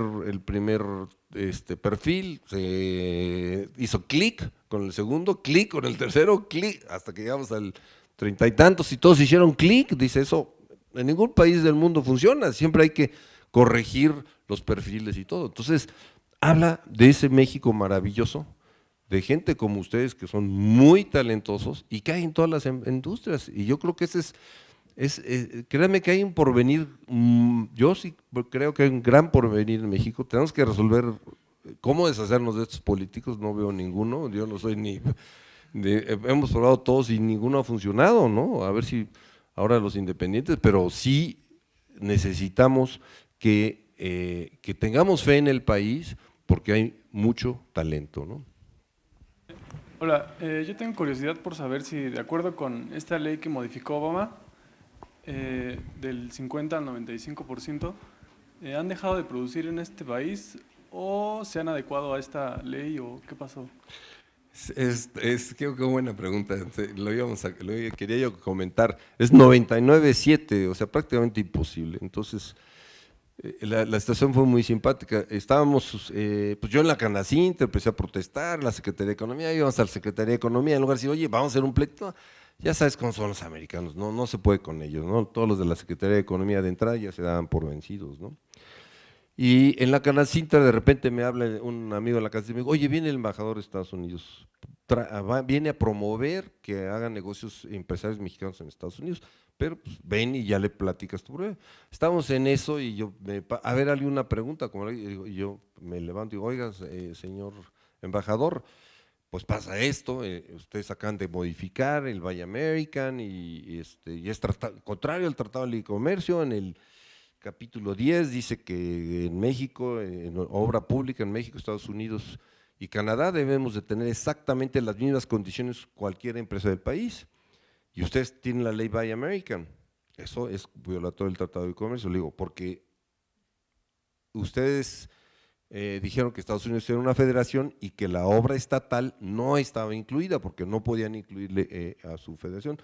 perfil, se hizo clic con el segundo, clic con el tercero, clic, hasta que llegamos al 30 y tantos y todos hicieron clic. Dice, eso en ningún país del mundo funciona, siempre hay que corregir los perfiles y todo. Entonces, habla de ese México maravilloso, de gente como ustedes que son muy talentosos y que hay en todas las industrias. Y yo creo que ese créanme que hay un porvenir, yo sí creo que hay un gran porvenir en México. Tenemos que resolver cómo deshacernos de estos políticos, no veo ninguno, yo no soy hemos probado todos y ninguno ha funcionado, ¿no? A ver si ahora los independientes, pero sí necesitamos que tengamos fe en el país porque hay mucho talento, ¿no? Hola, yo tengo curiosidad por saber si, de acuerdo con esta ley que modificó Obama, del 50 al 95%, ¿han dejado de producir en este país o se han adecuado a esta ley o qué pasó? Qué buena pregunta, quería yo comentar, es 99.7, o sea, prácticamente imposible. Entonces, la situación fue muy simpática. Estábamos, pues yo en la Canacintra empecé a protestar, en la Secretaría de Economía, íbamos a la Secretaría de Economía, en lugar de decir, oye, vamos a hacer un pleito, ya sabes cómo son los americanos, no se puede con ellos, ¿no? Todos los de la Secretaría de Economía de entrada ya se daban por vencidos, ¿no? Y en la Canacintra de repente me habla un amigo de la Canacintra y me dijo, oye, viene el embajador de Estados Unidos, viene a promover que hagan negocios empresarios mexicanos en Estados Unidos, pero pues, ven y ya le platicas tu problema. Estamos en eso y yo, a ver, alguna pregunta, y yo me levanto y digo, oiga, señor embajador, pues pasa esto, ustedes acaban de modificar el Buy American y es contrario al Tratado de Libre Comercio. En el capítulo 10 dice que en México, en obra pública en México, Estados Unidos y Canadá debemos de tener exactamente las mismas condiciones cualquier empresa del país, y ustedes tienen la ley Buy American, eso es violatorio del Tratado de Comercio. Le digo, porque ustedes dijeron que Estados Unidos era una federación y que la obra estatal no estaba incluida porque no podían incluirle a su federación,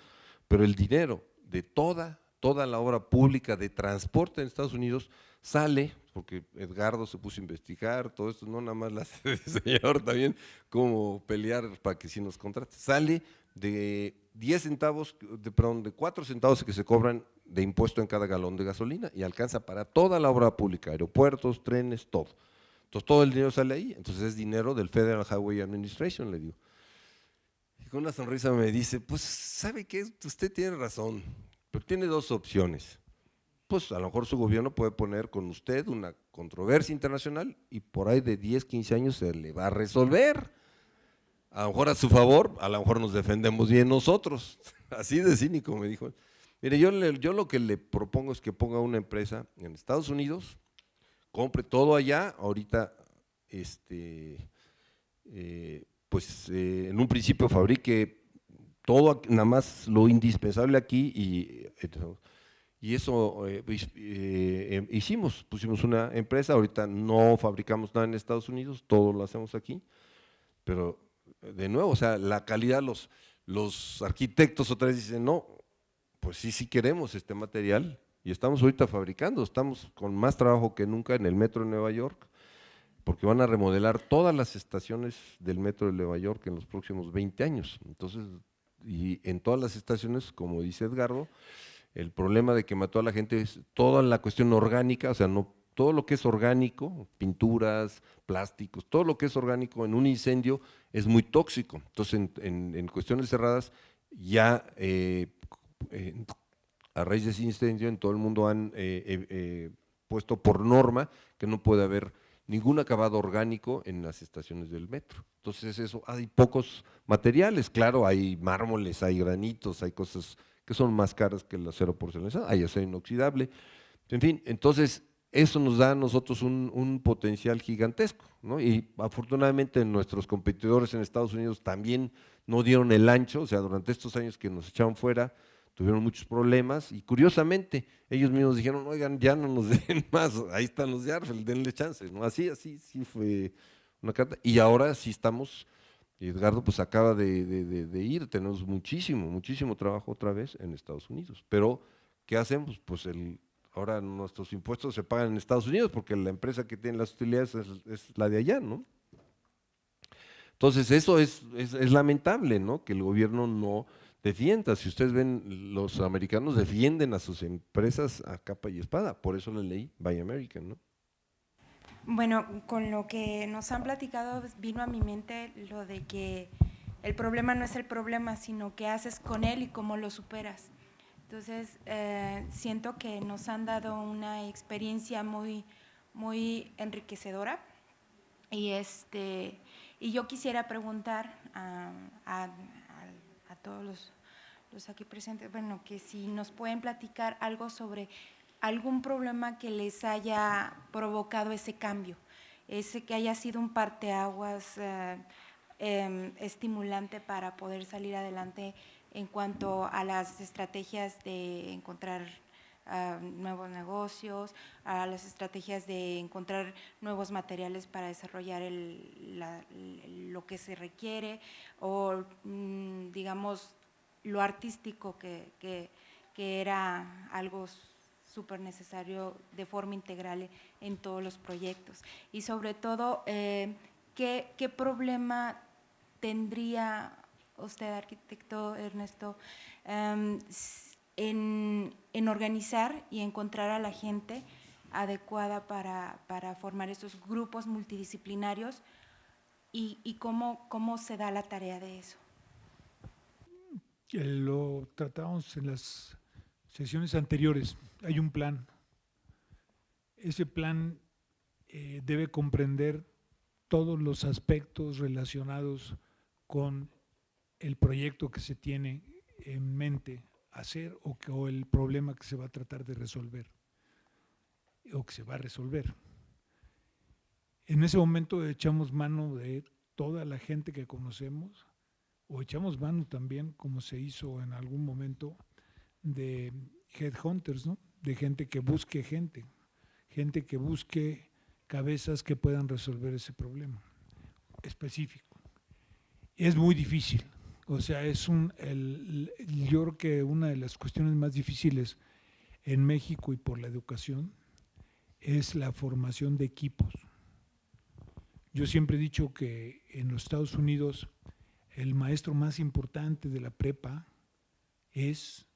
pero el dinero de toda la obra pública de transporte en Estados Unidos sale, porque Edgardo se puso a investigar, todo esto, no nada más la señor, también cómo pelear para que sí nos contrate, sale de 10 centavos, de 4 centavos que se cobran de impuesto en cada galón de gasolina y alcanza para toda la obra pública, aeropuertos, trenes, todo. Entonces todo el dinero sale ahí, entonces es dinero del Federal Highway Administration, le digo. Y con una sonrisa me dice, pues ¿sabe qué? Usted tiene razón, pero tiene dos opciones. Pues a lo mejor su gobierno puede poner con usted una controversia internacional y por ahí de 10, 15 años se le va a resolver. A lo mejor a su favor, a lo mejor nos defendemos bien nosotros. Así de cínico me dijo. Mire, yo lo que le propongo es que ponga una empresa en Estados Unidos, compre todo allá, ahorita en un principio fabrique todo, nada más lo indispensable aquí y eso pusimos una empresa, ahorita no fabricamos nada en Estados Unidos, todo lo hacemos aquí, pero de nuevo, o sea, la calidad, los arquitectos otra vez dicen, no, pues sí queremos este material y estamos ahorita fabricando, estamos con más trabajo que nunca en el metro de Nueva York, porque van a remodelar todas las estaciones del metro de Nueva York en los próximos 20 años, entonces, y en todas las estaciones, como dice Edgardo, el problema de que mató a la gente es toda la cuestión orgánica, o sea, no todo lo que es orgánico, pinturas, plásticos, todo lo que es orgánico en un incendio es muy tóxico. Entonces, en cuestiones cerradas, ya a raíz de ese incendio en todo el mundo han puesto por norma que no puede haber ningún acabado orgánico en las estaciones del metro. Entonces eso, hay pocos materiales, claro, hay mármoles, hay granitos, hay cosas que son más caras que el acero porcelanizado, hay acero inoxidable, en fin, entonces eso nos da a nosotros un potencial gigantesco, ¿no? Y afortunadamente nuestros competidores en Estados Unidos también no dieron el ancho, o sea, durante estos años que nos echaron fuera, tuvieron muchos problemas y curiosamente ellos mismos dijeron, oigan, ya no nos den más, ahí están los de Arfel, denle chance, ¿no? Así sí fue una carta y ahora sí estamos, Edgardo pues acaba de ir, tenemos muchísimo trabajo otra vez en Estados Unidos, pero ¿qué hacemos? Pues ahora nuestros impuestos se pagan en Estados Unidos porque la empresa que tiene las utilidades es la de allá, ¿no? Entonces eso es lamentable, ¿no? Que el gobierno no defienda. Si ustedes ven, los americanos defienden a sus empresas a capa y espada, por eso la ley Buy American, ¿no? Bueno, con lo que nos han platicado vino a mi mente lo de que el problema no es el problema, sino qué haces con él y cómo lo superas. Entonces, siento que nos han dado una experiencia muy enriquecedora y yo quisiera preguntar a todos los aquí presentes, bueno, que si nos pueden platicar algo sobre algún problema que les haya provocado ese cambio, ese que haya sido un parteaguas estimulante para poder salir adelante en cuanto a las estrategias de encontrar nuevos negocios, a las estrategias de encontrar nuevos materiales para desarrollar lo que se requiere o digamos lo artístico que era algo súper necesario de forma integral en todos los proyectos. Y sobre todo, ¿qué problema tendría usted, arquitecto Ernesto, en organizar y encontrar a la gente adecuada para formar esos grupos multidisciplinarios y cómo se da la tarea de eso? Lo tratamos en las sesiones anteriores. Hay un plan. Ese plan debe comprender todos los aspectos relacionados con el proyecto que se tiene en mente hacer o el problema que se va a tratar de resolver o que se va a resolver. En ese momento echamos mano de toda la gente que conocemos o echamos mano también, como se hizo en algún momento, de headhunters, ¿no? De gente que busque gente que busque cabezas que puedan resolver ese problema específico. Es muy difícil, o sea, yo creo que una de las cuestiones más difíciles en México y por la educación es la formación de equipos. Yo siempre he dicho que en los Estados Unidos el maestro más importante de la prepa es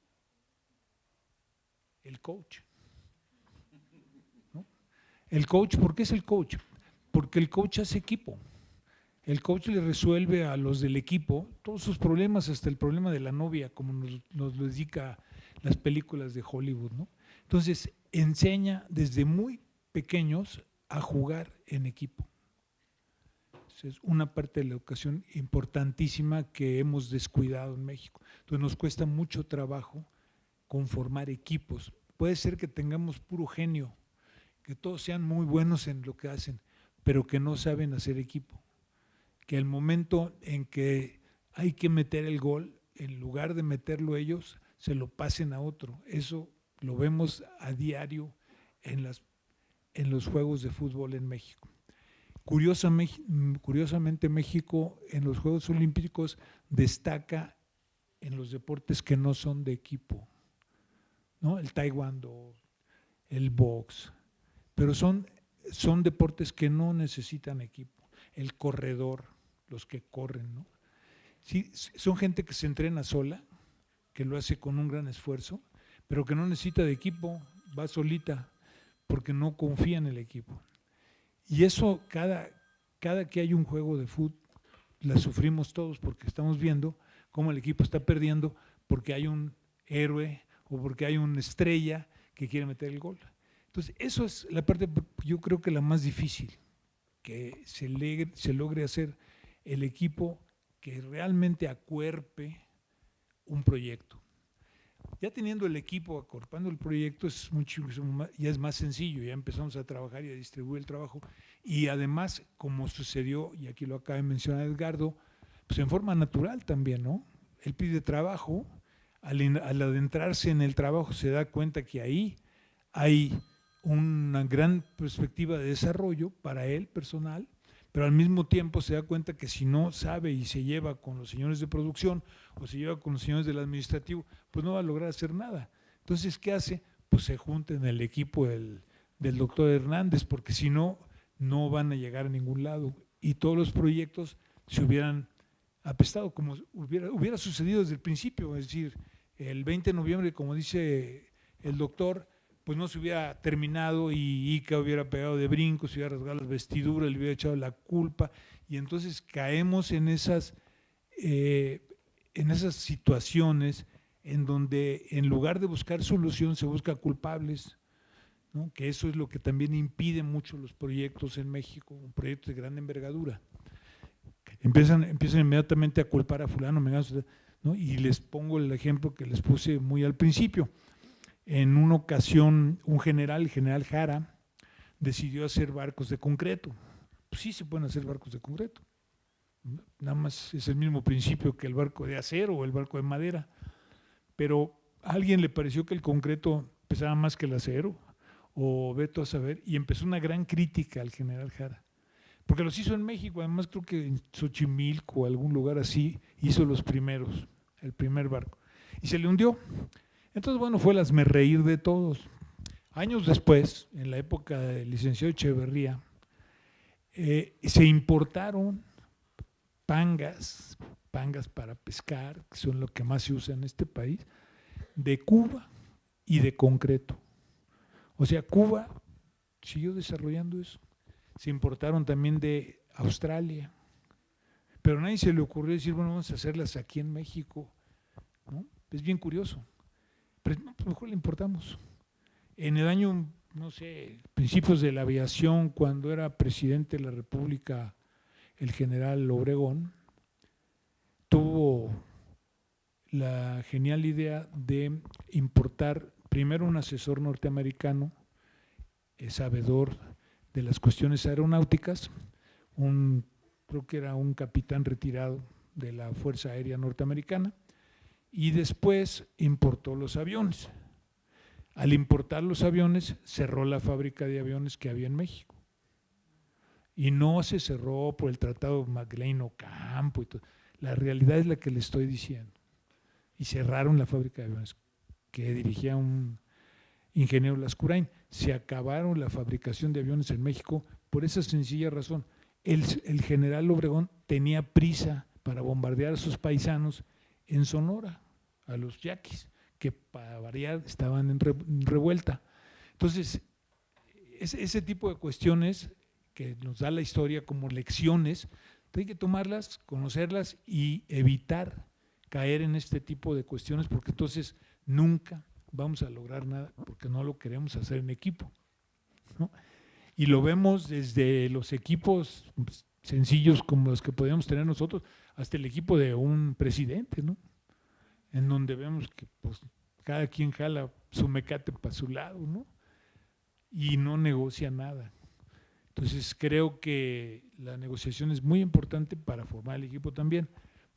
el coach. ¿No? El coach, ¿por qué es el coach? Porque el coach hace equipo. El coach le resuelve a los del equipo todos sus problemas, hasta el problema de la novia, como nos lo dedica las películas de Hollywood, ¿no? Entonces, enseña desde muy pequeños a jugar en equipo. Es una parte de la educación importantísima que hemos descuidado en México. Entonces nos cuesta mucho trabajo conformar equipos. Puede ser que tengamos puro genio, que todos sean muy buenos en lo que hacen, pero que no saben hacer equipo. Que al momento en que hay que meter el gol, en lugar de meterlo ellos, se lo pasen a otro. Eso lo vemos a diario en los juegos de fútbol en México. Curiosamente, México en los Juegos Olímpicos destaca en los deportes que no son de equipo, ¿no? El taekwondo, el box, pero son deportes que no necesitan equipo. El corredor, los que corren, ¿no? Sí, son gente que se entrena sola, que lo hace con un gran esfuerzo, pero que no necesita de equipo, va solita, porque no confía en el equipo. Y eso, cada que hay un juego de fútbol, la sufrimos todos porque estamos viendo cómo el equipo está perdiendo porque hay un héroe o porque hay una estrella que quiere meter el gol. Entonces, eso es la parte, yo creo que la más difícil, que se logre hacer el equipo que realmente acuerpe un proyecto. Ya teniendo el equipo acorpando el proyecto ya es más sencillo, ya empezamos a trabajar y a distribuir el trabajo y además, como sucedió, y aquí lo acaba de mencionar Edgardo, pues en forma natural también, ¿no? Él pide trabajo, al adentrarse en el trabajo se da cuenta que ahí hay una gran perspectiva de desarrollo para él personal, pero al mismo tiempo se da cuenta que si no sabe y se lleva con los señores de producción o se lleva con los señores del administrativo, pues no va a lograr hacer nada. Entonces, ¿qué hace? Pues se junta en el equipo del doctor Hernández, porque si no, no van a llegar a ningún lado y todos los proyectos se hubieran apestado como hubiera sucedido desde el principio, es decir, el 20 de noviembre, como dice el doctor, pues no se hubiera terminado y Ica hubiera pegado de brincos, se hubiera rasgado las vestiduras, le hubiera echado la culpa y entonces caemos en esas situaciones en donde en lugar de buscar solución se busca culpables, ¿no? Que eso es lo que también impide mucho los proyectos en México, proyectos de gran envergadura. Empiezan inmediatamente a culpar a fulano, ¿no? Y les pongo el ejemplo que les puse muy al principio. En una ocasión, el general Jara, decidió hacer barcos de concreto. Pues sí se pueden hacer barcos de concreto. Nada más es el mismo principio que el barco de acero o el barco de madera. Pero a alguien le pareció que el concreto pesaba más que el acero, o veto a saber, y empezó una gran crítica al general Jara. Porque los hizo en México, además creo que en Xochimilco o algún lugar así, hizo los primeros, el primer barco. Y se le hundió. Entonces, bueno, fue el hazmerreír de todos. Años después, en la época del licenciado Echeverría, se importaron pangas para pescar, que son lo que más se usa en este país, de Cuba y de concreto. O sea, Cuba siguió desarrollando eso. Se importaron también de Australia, pero a nadie se le ocurrió decir, bueno, vamos a hacerlas aquí en México, ¿no? Es bien curioso, pero no, pues mejor le importamos. En el año, no sé, principios de la aviación, cuando era presidente de la República el general Obregón, tuvo la genial idea de importar primero un asesor norteamericano, sabedor de las cuestiones aeronáuticas, creo que era un capitán retirado de la Fuerza Aérea Norteamericana, y después importó los aviones. Al importar los aviones, cerró la fábrica de aviones que había en México. Y no se cerró por el Tratado McLean-Ocampo y todo. La realidad es la que le estoy diciendo. Y cerraron la fábrica de aviones que dirigía un ingeniero Lascurain. Se acabaron la fabricación de aviones en México por esa sencilla razón. El general Obregón tenía prisa para bombardear a sus paisanos en Sonora, a los yaquis, que para variar estaban en revuelta. Entonces, ese tipo de cuestiones que nos da la historia como lecciones, hay que tomarlas, conocerlas y evitar caer en este tipo de cuestiones, porque entonces nunca vamos a lograr nada, porque no lo queremos hacer en equipo, ¿no? Y lo vemos desde los equipos sencillos como los que podríamos tener nosotros, hasta el equipo de un presidente, ¿no? En donde vemos que pues, cada quien jala su mecate para su lado, ¿no? Y no negocia nada. Entonces creo que la negociación es muy importante para formar el equipo también,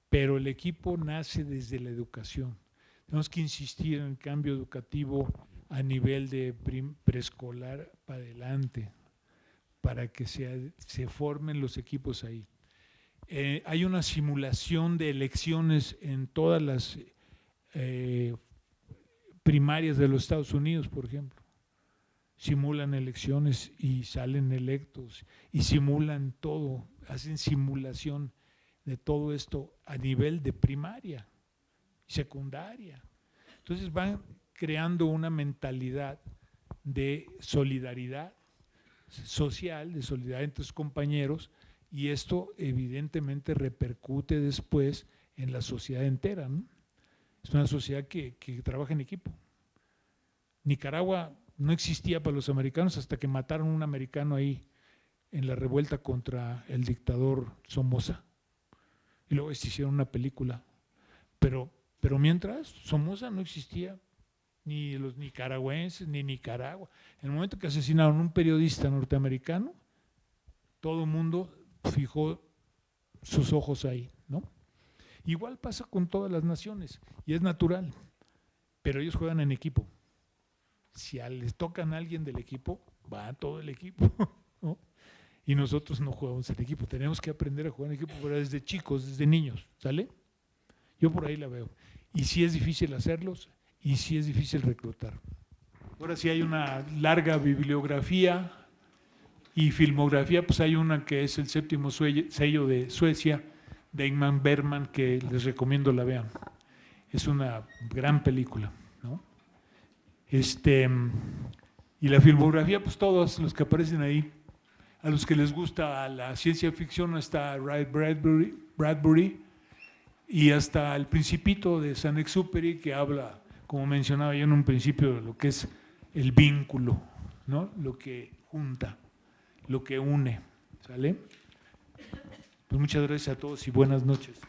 pero el equipo nace desde la educación. Tenemos que insistir en el cambio educativo a nivel de preescolar para adelante, para que se formen los equipos ahí. Hay una simulación de elecciones en todas las primarias de los Estados Unidos, por ejemplo. Simulan elecciones y salen electos y simulan todo, hacen simulación de todo esto a nivel de primaria, secundaria. Entonces van creando una mentalidad de solidaridad social, de solidaridad entre sus compañeros, y esto evidentemente repercute después en la sociedad entera, ¿no? Es una sociedad que trabaja en equipo. Nicaragua no existía para los americanos hasta que mataron a un americano ahí en la revuelta contra el dictador Somoza. Y luego se hicieron una película. Pero mientras, Somoza no existía, ni los nicaragüenses, ni Nicaragua. En el momento que asesinaron a un periodista norteamericano, todo el mundo fijó sus ojos ahí, ¿no? Igual pasa con todas las naciones, y es natural, pero ellos juegan en equipo. Si les tocan a alguien del equipo, va todo el equipo, ¿no? Y nosotros no jugamos en equipo, tenemos que aprender a jugar en equipo, pero desde chicos, desde niños, ¿sale? Yo por ahí la veo. Y sí es difícil hacerlos, y sí es difícil reclutar. Ahora sí hay una larga bibliografía y filmografía, pues hay una que es el 7º sello de Suecia, de Ingmar Bergman, que les recomiendo la vean. Es una gran película, ¿no? Y la filmografía, pues todos los que aparecen ahí. A los que les gusta la ciencia ficción está Ray Bradbury y hasta El Principito de Saint-Exupéry, que habla, como mencionaba yo en un principio, de lo que es el vínculo, ¿no? Lo que junta, lo que une, ¿sale? Pues muchas gracias a todos y buenas noches.